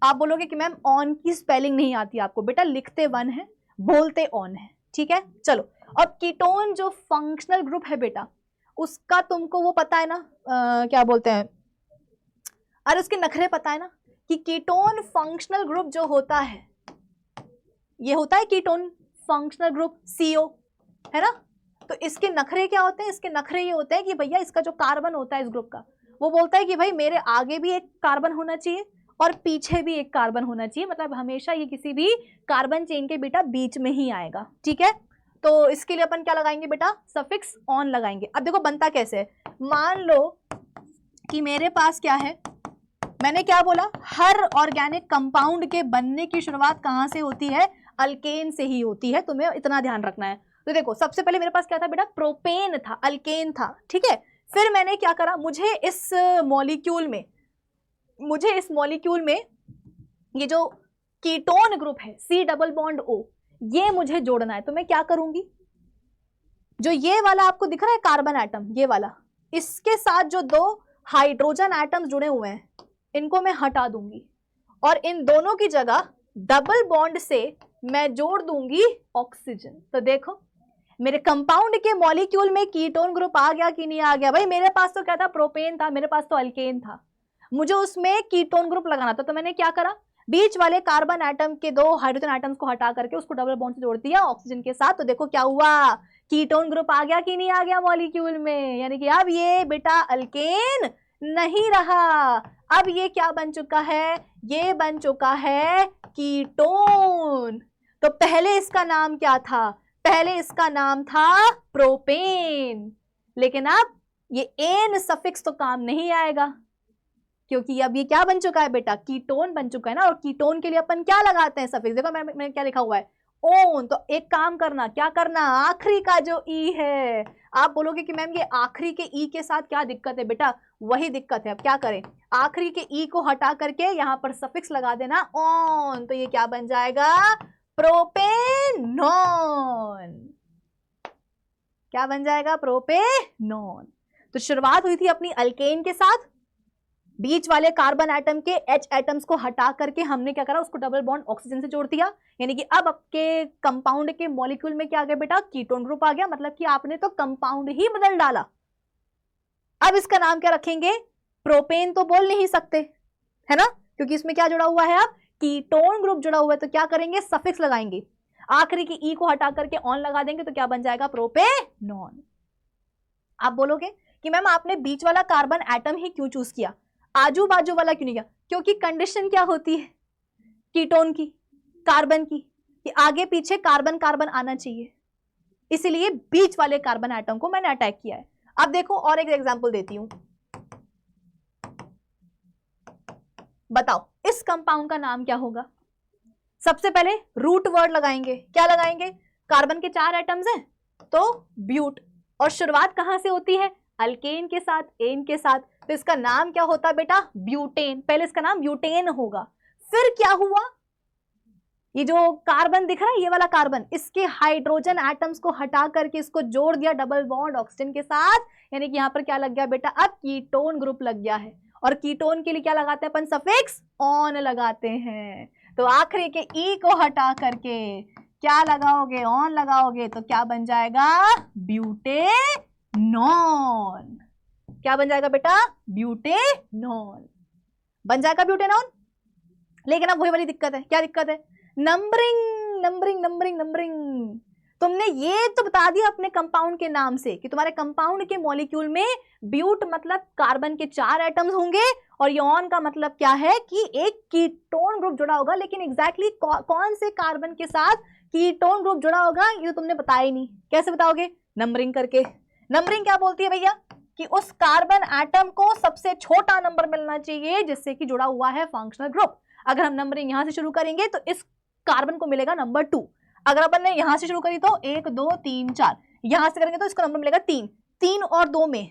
Speaker 1: आप बोलोगे कि मैम ऑन की स्पेलिंग नहीं आती आपको, बेटा लिखते वन है, बोलते ऑन है। ठीक है, चलो अब कीटोन जो फंक्शनल ग्रुप है बेटा, उसका तुमको वो पता है ना, क्या बोलते हैं, अरे उसके नखरे पता है ना, कि कीटोन फंक्शनल ग्रुप जो होता है, ये होता है कीटोन फंक्शनल ग्रुप CO, है ना। तो इसके नखरे क्या होते हैं, इसके नखरे ये होते हैं कि भैया इसका जो कार्बन होता है इस ग्रुप का, वो बोलता है कि भाई मेरे आगे भी एक कार्बन होना चाहिए और पीछे भी एक कार्बन होना चाहिए, मतलब हमेशा ये किसी भी कार्बन चेन के बेटा बीच में ही आएगा। ठीक है, तो इसके लिए अपन क्या लगाएंगे बेटा, सफिक्स ऑन लगाएंगे। अब देखो बनता कैसे है, मान लो कि मेरे पास क्या है, मैंने क्या बोला, हर ऑर्गेनिक कंपाउंड के बनने की शुरुआत कहां से होती है, अल्केन से ही होती है, तुम्हें इतना ध्यान रखना है। तो देखो सबसे पहले मेरे पास क्या था बेटा, प्रोपेन था, अल्केन था। ठीक है, फिर मैंने क्या करा, मुझे इस मॉलिक्यूल में ये जो कीटोन ग्रुप है C डबल बॉन्ड O, ये मुझे जोड़ना है। तो मैं क्या करूंगी, जो ये वाला आपको दिख रहा है कार्बन एटम, ये वाला, इसके साथ जो 2 हाइड्रोजन एटम्स जुड़े हुए हैं इनको मैं हटा दूंगी, और इन दोनों की जगह डबल बॉन्ड से मैं जोड़ दूंगी ऑक्सीजन। तो देखो मेरे कंपाउंड के मॉलिक्यूल में कीटोन ग्रुप आ गया कि नहीं आ गया। भाई मेरे पास तो क्या था, प्रोपेन था, मेरे पास तो अल्केन था, मुझे उसमें कीटोन ग्रुप लगाना था। तो मैंने क्या करा, बीच वाले कार्बन एटम के 2 हाइड्रोजन एटम्स को हटा करके उसको डबल बॉन्ड से जोड़ दिया ऑक्सीजन के साथ। तो देखो क्या हुआ, कीटोन ग्रुप आ गया कि नहीं आ गया मॉलिक्यूल में, यानी कि अब ये बेटा अल्केन नहीं रहा, अब ये क्या बन चुका है, ये बन चुका है कीटोन। तो पहले इसका नाम क्या था, पहले इसका नाम था प्रोपेन, लेकिन अब ये एन सफिक्स तो काम नहीं आएगा, क्योंकि अब ये क्या बन चुका है बेटा, कीटोन बन चुका है ना। और कीटोन के लिए अपन क्या लगाते हैं सफिक्स, देखो मैंने क्या लिखा हुआ है, ओन। तो एक काम करना, क्या करना, आखिरी का जो ई है, आप बोलोगे कि मैम ये आखिरी के ई के साथ क्या दिक्कत है बेटा, वही दिक्कत है। अब क्या करें, आखिरी के ई को हटा करके यहां पर सफिक्स लगा देना ऑन, तो ये क्या बन जाएगा, प्रोपेनॉन। क्या बन जाएगा, प्रोपेनॉन। तो शुरुआत हुई थी अपनी अल्केन के साथ, बीच वाले कार्बन एटम के H एटम्स को हटा करके हमने क्या करा, उसको डबल बॉन्ड ऑक्सीजन से जोड़ दिया, यानी कि अब आपके कंपाउंड के मॉलिक्यूल में क्या आ गया बेटा, कीटोन ग्रुप आ गया, मतलब कि आपने तो कंपाउंड ही बदल डाला। अब इसका नाम क्या रखेंगे, प्रोपेन तो बोल नहीं सकते है ना, क्योंकि इसमें क्या जुड़ा हुआ है, अब कीटोन ग्रुप जुड़ा हुआ है, तो क्या करेंगे, सफिक्स लगाएंगे, आखिरी की ई को हटा करके ऑन लगा देंगे, तो क्या बन जाएगा, प्रोपेनॉन। आप बोलोगे कि मैम आपने बीच वाला कार्बन एटम ही क्यों चूज किया, आजू बाजू वाला क्यों नहीं किया, क्योंकि कंडीशन क्या होती है कीटोन की, कार्बन की, कि आगे पीछे कार्बन कार्बन आना चाहिए, इसलिए बीच वाले कार्बन एटम को मैंने अटैक किया है। अब देखो और एक एग्जांपल देती हूं, बताओ इस कंपाउंड का नाम क्या होगा। सबसे पहले रूट वर्ड लगाएंगे, क्या लगाएंगे, कार्बन के 4 एटम्स हैं तो ब्यूट, और शुरुआत कहां से होती है, अल्केन के साथ, एन के साथ, तो इसका नाम क्या होता बेटा, ब्यूटेन। पहले इसका नाम ब्यूटेन होगा, फिर क्या हुआ, ये जो कार्बन दिख रहा है, ये वाला कार्बन, इसके हाइड्रोजन एटम्स को हटा करके इसको जोड़ दिया डबल बॉन्ड ऑक्सीजन के साथ, यानी कि यहां पर क्या लग गया बेटा, अब कीटोन ग्रुप लग गया है। और कीटोन के लिए क्या लगाते हैं अपन, सफिक्स ऑन लगाते हैं। तो आखिरी के ई को हटा करके क्या लगाओगे, ऑन लगाओगे, तो क्या बन जाएगा, ब्यूटेनॉन। क्या बन जाएगा बेटा, ब्यूटेनॉन बन जाएगा, ब्यूटेनॉन। लेकिन अब वही वाली दिक्कत है, क्या दिक्कत है, नंबरिंग नंबरिंग नंबरिंग नंबरिंग। तुमने ये तो बता दिया अपने कंपाउंड के नाम से कि तुम्हारे कंपाउंड के मॉलिक्यूल में ब्यूट मतलब कार्बन के 4 एटम्स होंगे, और यॉन का मतलब क्या है कि एक कीटोन ग्रुप जुड़ा होगा, लेकिन एग्जैक्टली कौन से कार्बन के साथ कीटोन ग्रुप जुड़ा होगा ये तो तुमने बताया ही नहीं। कैसे बताओगे, नंबरिंग करके। नंबरिंग क्या बोलती है भैया, कि उस कार्बन एटम को सबसे छोटा नंबर मिलना चाहिए जिससे कि जुड़ा हुआ है फंक्शनल ग्रुप। अगर हम नंबरिंग यहां से शुरू करेंगे तो इस कार्बन को मिलेगा नंबर 2, अगर अपन ने यहां से शुरू करी तो 1 2 3 4, यहां से करेंगे तो इसको नंबर मिलेगा 3। 3 और 2 में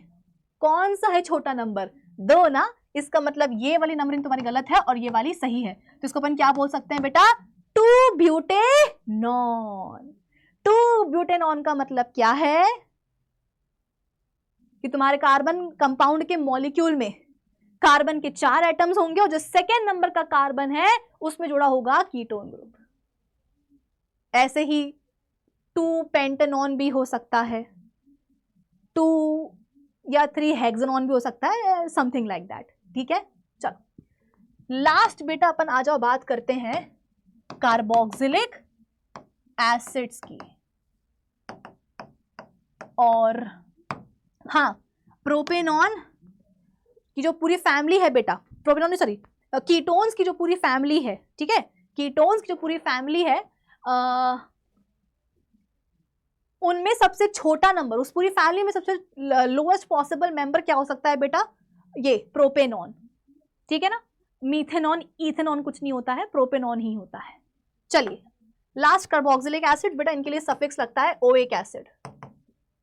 Speaker 1: कौन सा है छोटा नंबर, 2 ना, इसका मतलब ये वाली नंबरिंग तुम्हारी गलत है और ये वाली सही है। तो इसको अपन क्या बोल सकते हैं बेटा, 2 ब्यूटेनॉन। 2 ब्यूटेनॉन का मतलब क्या है कि तुम्हारे कार्बन कंपाउंड के मॉलिक्यूल में कार्बन के 4 एटम्स होंगे, और जो सेकेंड नंबर का कार्बन है उसमें जुड़ा होगा कीटोन ग्रुप। ऐसे ही 2 पेंटेनॉन भी हो सकता है, 2 या 3 हेक्सानॉन भी हो सकता है, समथिंग लाइक दैट। ठीक है, चलो लास्ट बेटा अपन आ जाओ, बात करते हैं कार्बोक्सिलिक एसिड्स की। और हाँ, प्रोपेनॉन की जो पूरी फैमिली है बेटा, प्रोपेनॉन सॉरी कीटोन्स की जो पूरी फैमिली है, ठीक है, कीटोन्स की जो पूरी फैमिली है, उनमें सबसे छोटा नंबर, उस पूरी फैमिली में सबसे लोएस्ट पॉसिबल मेंबर क्या हो सकता है बेटा, ये प्रोपेनॉन। ठीक है ना, मीथेनॉन इथेनॉन कुछ नहीं होता है, प्रोपेनॉन ही होता है। चलिए लास्ट कार्बोक्सिलिक एसिड बेटा, इनके लिए सफिक्स लगता है ओइक एसिड,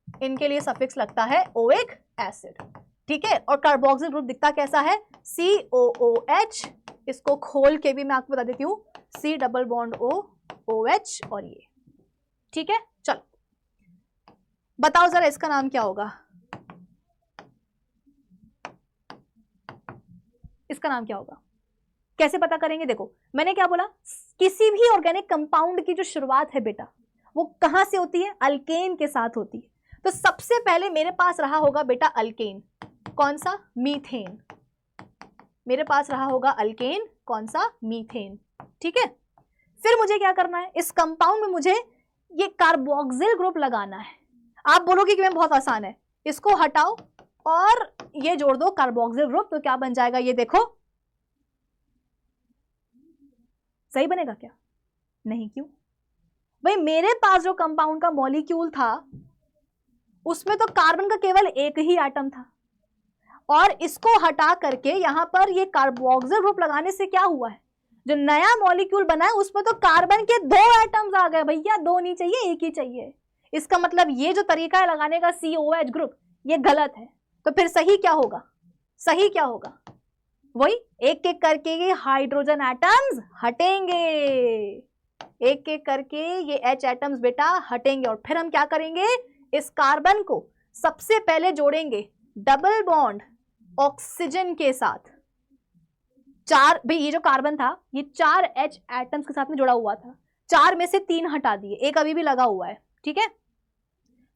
Speaker 1: इनके लिए सफिक्स लगता है ओइक एसिड। ठीक है, और कार्बोक्सिल ग्रुप दिखता कैसा है, COOH, इसको खोल के भी मैं आपको बता देती हूँ, C डबल बॉन्ड OH और ये। ठीक है, चलो बताओ जरा इसका नाम क्या होगा, इसका नाम क्या होगा, कैसे पता करेंगे। देखो मैंने क्या बोला, किसी भी ऑर्गेनिक कंपाउंड की जो शुरुआत है बेटा वो कहां से होती है, अल्केन के साथ होती है। तो सबसे पहले मेरे पास रहा होगा बेटा अल्केन, कौन सा, मीथेन। मेरे पास रहा होगा अल्केन, कौन सा, मीथेन। ठीक है, फिर मुझे क्या करना है, इस कंपाउंड में मुझे ये कार्बोक्सिल ग्रुप लगाना है। आप बोलोगे कि मैम बहुत आसान है, इसको हटाओ और ये जोड़ दो कार्बोक्सिल ग्रुप, तो क्या बन जाएगा, ये देखो। सही बनेगा क्या, नहीं, क्यों भाई मेरे पास जो कंपाउंड का मॉलिक्यूल था उसमें तो कार्बन का केवल एक ही एटम था, और इसको हटा करके यहाँ पर ये कार्बोक्सिल ग्रुप लगाने से क्या हुआ है, जो नया मॉलिक्यूल बना है उसमें तो कार्बन के 2 एटम्स आ गए भैया, 2 नहीं चाहिए, एक ही चाहिए। इसका मतलब ये जो तरीका है लगाने का COH ग्रुप, ये गलत है। तो फिर सही क्या होगा, सही क्या होगा, वही एक एक करके ये हाइड्रोजन एटम्स हटेंगे, एक एक करके ये H एटम्स बेटा हटेंगे, और फिर हम क्या करेंगे, इस कार्बन को सबसे पहले जोड़ेंगे डबल बॉन्ड ऑक्सीजन के साथ। 4, भाई ये जो कार्बन था ये 4 H एटम्स के साथ में जुड़ा हुआ था, 4 में से 3 हटा दिए, एक अभी भी लगा हुआ है, ठीक है।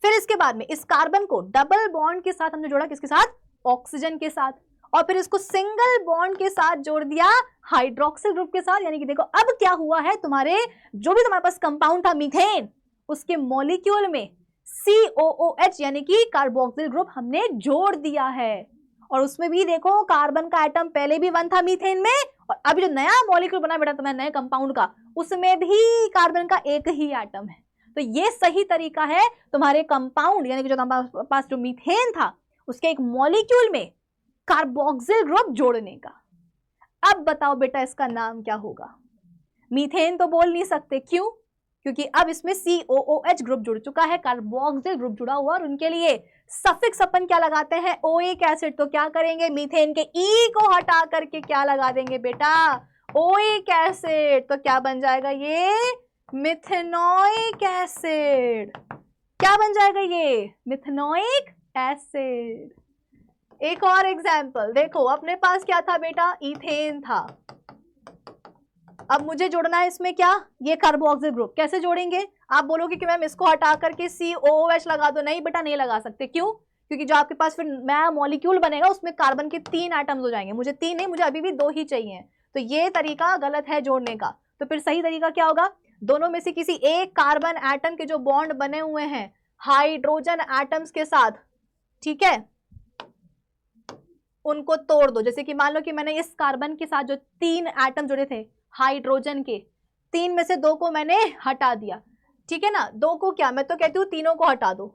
Speaker 1: फिर इसके बाद में इस कार्बन को डबल बॉन्ड के साथ हमने जोड़ा, किसके साथ, ऑक्सीजन के साथ, और फिर इसको सिंगल बॉन्ड के साथ जोड़ दिया हाइड्रोक्सिल ग्रुप के साथ। यानी कि देखो अब क्या हुआ है, तुम्हारे जो भी तुम्हारे पास कंपाउंड था मीथेन, उसके मॉलिक्यूल में COOH यानी कि कार्बोक्सिल ग्रुप हमने जोड़ दिया है, और उसमें भी देखो कार्बन का एटम पहले भी 1 था मीथेन में, और अभी जो नया मॉलिक्यूल बना बेटा तुम्हारे नए कंपाउंड का, उसमें भी कार्बन का एक ही एटम है। तो ये सही तरीका है तुम्हारे कंपाउंड यानी कि जो तुम्हारे पास जो मीथेन था उसके एक मॉलिक्यूल में कार्बोक्सिल ग्रुप जोड़ने का। अब बताओ बेटा इसका नाम क्या होगा, मीथेन तो बोल नहीं सकते, क्यों, क्योंकि अब इसमें COOH ग्रुप जुड़ चुका है, कार्बोक्सिल ग्रुप जुड़ा हुआ, और उनके लिए सफिक्स अपन क्या लगाते हैं, ओइक एसिड। तो क्या करेंगे, मीथेन के ई को हटा करके क्या लगा देंगे बेटा, ओइक एसिड। तो क्या बन जाएगा ये, मिथेनोइक एसिड। क्या बन जाएगा ये, मिथेनोइक एसिड। एक और एग्जाम्पल देखो, अपने पास क्या था बेटा, इथेन था, अब मुझे जोड़ना है इसमें क्या, ये कार्बोक्सिल ग्रुप। कैसे जोड़ेंगे, आप बोलोगे कि मैम इसको हटा करके COOH लगा दो, नहीं बेटा नहीं लगा सकते, क्यों, क्योंकि जो आपके पास फिर नया मॉलिक्यूल बनेगा उसमें कार्बन के 3 एटम्स हो जाएंगे, मुझे 3 नहीं, मुझे अभी भी 2 ही चाहिए, तो ये तरीका गलत है जोड़ने का। तो फिर सही तरीका क्या होगा, दोनों में से किसी एक कार्बन एटम के जो बॉन्ड बने हुए हैं हाइड्रोजन एटम्स के साथ, ठीक है, उनको तोड़ दो। जैसे कि मान लो कि मैंने इस कार्बन के साथ जो 3 एटम जुड़े थे हाइड्रोजन के, 3 में से 2 को मैंने हटा दिया, ठीक है ना, 2 को क्या, मैं तो कहती हूँ तीनों को हटा दो,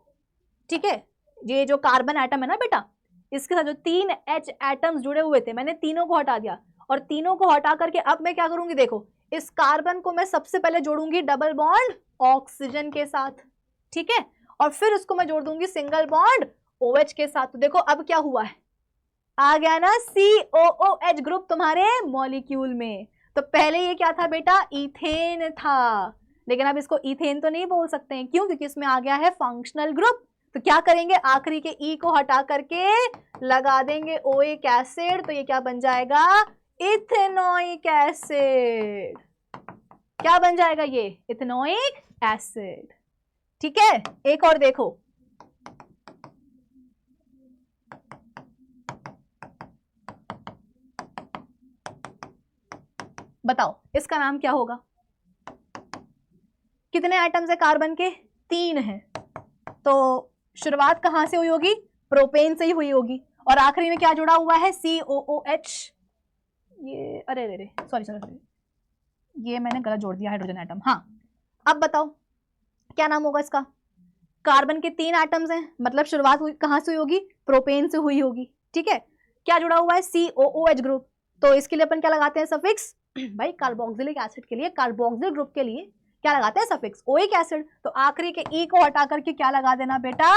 Speaker 1: ठीक है। ये जो कार्बन एटम है ना बेटा, इसके साथ जो 3 H एटम्स जुड़े हुए थे मैंने तीनों को हटा दिया, और तीनों को हटा करके अब मैं क्या करूंगी, देखो इस कार्बन को मैं सबसे पहले जोड़ूंगी डबल बॉन्ड ऑक्सीजन के साथ, ठीक है, और फिर उसको मैं जोड़ दूंगी सिंगल बॉन्ड OH के साथ। तो देखो अब क्या हुआ है, आ गया ना COOH ग्रुप तुम्हारे मॉलिक्यूल में। तो पहले ये क्या था बेटा, इथेन था, लेकिन अब इसको इथेन तो नहीं बोल सकते हैं, क्यों, क्योंकि इसमें आ गया है फंक्शनल ग्रुप। तो क्या करेंगे, आखिरी के ई को हटा करके लगा देंगे ओइक एसिड, तो ये क्या बन जाएगा, इथेनोइक एसिड। क्या बन जाएगा ये, इथेनोइक एसिड, ठीक है। एक और देखो, बताओ इसका नाम क्या होगा, कितने एटम्स है कार्बन के, 3 हैं, तो शुरुआत कहां से हुई होगी, प्रोपेन से ही हुई होगी, और आखिरी में क्या जुड़ा हुआ है, COOH। ये अरे अरे सॉरी, ये मैंने गलत जोड़ दिया हाइड्रोजन एटम। हाँ अब बताओ क्या नाम होगा इसका, कार्बन के 3 एटम्स हैं, मतलब शुरुआत हुई कहां से हुई होगी, प्रोपेन से हुई होगी, ठीक है। क्या जुड़ा हुआ है, COOH ग्रुप, तो इसके लिए अपन क्या लगाते हैं, सफिक्स। भाई कार्बोक्सिलिक एसिड के लिए, कार्बोक्सिल ग्रुप के लिए क्या लगाते हैं, सफिक्स, ओइक एसिड। तो आखिरी के ई को हटा करके क्या लगा देना बेटा,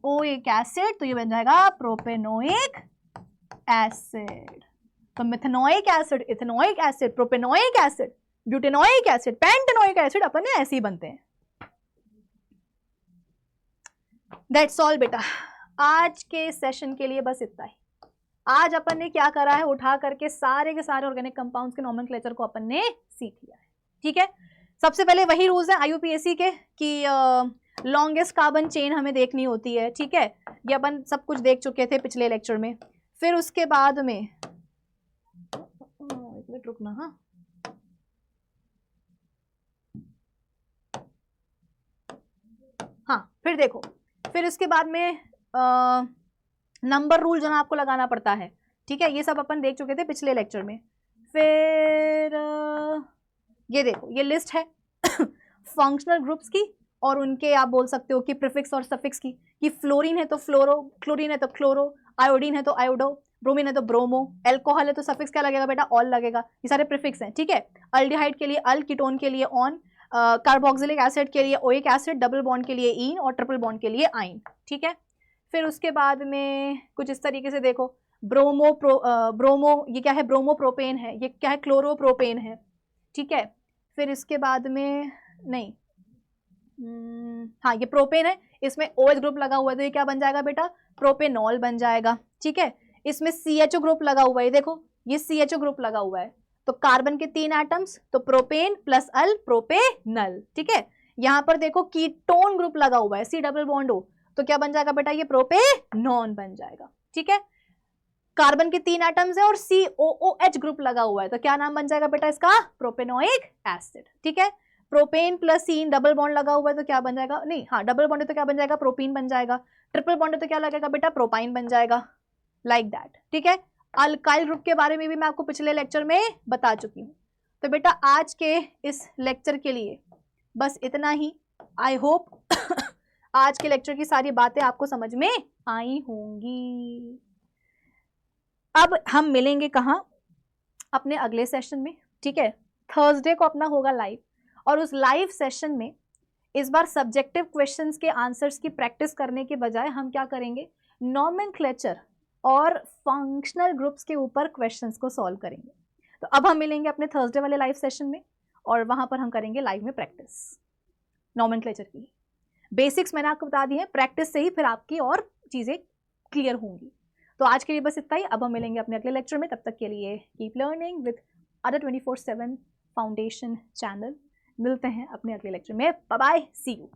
Speaker 1: ओइक एसिड, तो ये बन जाएगा प्रोपेनोइक एसिड। तो methanoic acid, ethanoic acid, propanoic acid, butanoic acid, pentanoic acid अपन ऐसे ही बनते हैं। दैट्स ऑल बेटा, आज के सेशन के लिए बस इतना ही। आज अपन ने क्या करा है, उठा करके सारे के सारे ऑर्गेनिक कंपाउंड्स के नोमेनक्लेचर को अपन ने सीख लिया है, ठीक है। सबसे पहले वही रूल्स हैं IUPAC के कि लॉन्गेस्ट कार्बन चेन हमें देखनी होती है, ठीक है, ये अपन सब कुछ देख चुके थे पिछले लेक्चर में। फिर उसके बाद में एक मिनट रुकना, हाँ फिर देखो, फिर उसके बाद में नंबर रूल जो ना आपको लगाना पड़ता है, ठीक है, ये सब अपन देख चुके थे पिछले लेक्चर में। फिर ये देखो ये लिस्ट है फंक्शनल ग्रुप्स की और उनके आप बोल सकते हो कि प्रीफिक्स और सफिक्स की, कि फ्लोरीन है तो फ्लोरो, क्लोरीन है तो क्लोरो, आयोडीन है तो आयोडो, ब्रोमीन है तो ब्रोमो, एल्कोहल है तो सफिक्स क्या लगेगा बेटा, ऑल लगेगा। ये सारे प्रीफिक्स हैं, ठीक है। अल्डिहाइड के लिए अल, कीटोन के लिए ऑन, कार्बोक्सिलिक एसिड के लिए ओइक एसिड, डबल बॉन्ड के लिए इन और ट्रिपल बॉन्ड के लिए आइन, ठीक है। फिर उसके बाद में कुछ इस तरीके से देखो, ब्रोमो ये क्या है, ब्रोमो प्रोपेन है, ये क्या है, क्लोरो प्रोपेन है, ठीक है। फिर इसके बाद में नहीं, हाँ ये प्रोपेन है, इसमें OH ग्रुप लगा हुआ है तो ये क्या बन जाएगा बेटा, प्रोपेनॉल बन जाएगा, ठीक है। इसमें CHO ग्रुप लगा हुआ है, देखो ये CHO ग्रुप लगा हुआ है, तो कार्बन के 3 एटम्स, तो प्रोपेन प्लस अल प्रोपेनल, ठीक है। यहाँ पर देखो कीटोन ग्रुप लगा हुआ है, C डबल बॉन्ड O, तो क्या बन जाएगा बेटा, ये प्रोपेनॉन बन जाएगा, ठीक है। कार्बन के 3 एटम्स है और COOH ग्रुप लगा हुआ है, तो क्या नाम बन जाएगा बेटा इसका, प्रोपेनोइक एसिड, ठीक है। Propane plus ene double bond लगा हुआ है तो क्या बन जाएगा, नहीं हाँ डबल बॉन्ड है तो क्या बन जाएगा, प्रोपीन बन जाएगा, ट्रिपल बॉन्ड है तो क्या लगेगा बेटा, प्रोपाइन बन जाएगा, लाइक दैट, ठीक है। अल्काइल ग्रुप के बारे में भी मैं आपको पिछले लेक्चर में बता चुकी हूँ। तो बेटा आज के इस लेक्चर के लिए बस इतना ही। आई होप आज के लेक्चर की सारी बातें आपको समझ में आई होंगी। अब हम मिलेंगे कहाँ, अपने अगले सेशन में, ठीक है। थर्सडे को अपना होगा लाइव, और उस लाइव सेशन में इस बार सब्जेक्टिव क्वेश्चंस के आंसर्स की प्रैक्टिस करने के बजाय हम क्या करेंगे, नॉमेनक्लेचर और फंक्शनल ग्रुप्स के ऊपर क्वेश्चंस को सॉल्व करेंगे। तो अब हम मिलेंगे अपने थर्सडे वाले लाइव सेशन में, और वहां पर हम करेंगे लाइव में प्रैक्टिस नॉमेनक्लेचर की। बेसिक्स मैंने आपको बता दी है, प्रैक्टिस से ही फिर आपकी और चीज़ें क्लियर होंगी। तो आज के लिए बस इतना ही, अब हम मिलेंगे अपने अगले लेक्चर में। तब तक के लिए keep learning with other 24/7 foundation channel. मिलते हैं अपने अगले लेक्चर में, बाय बाय, सी यू।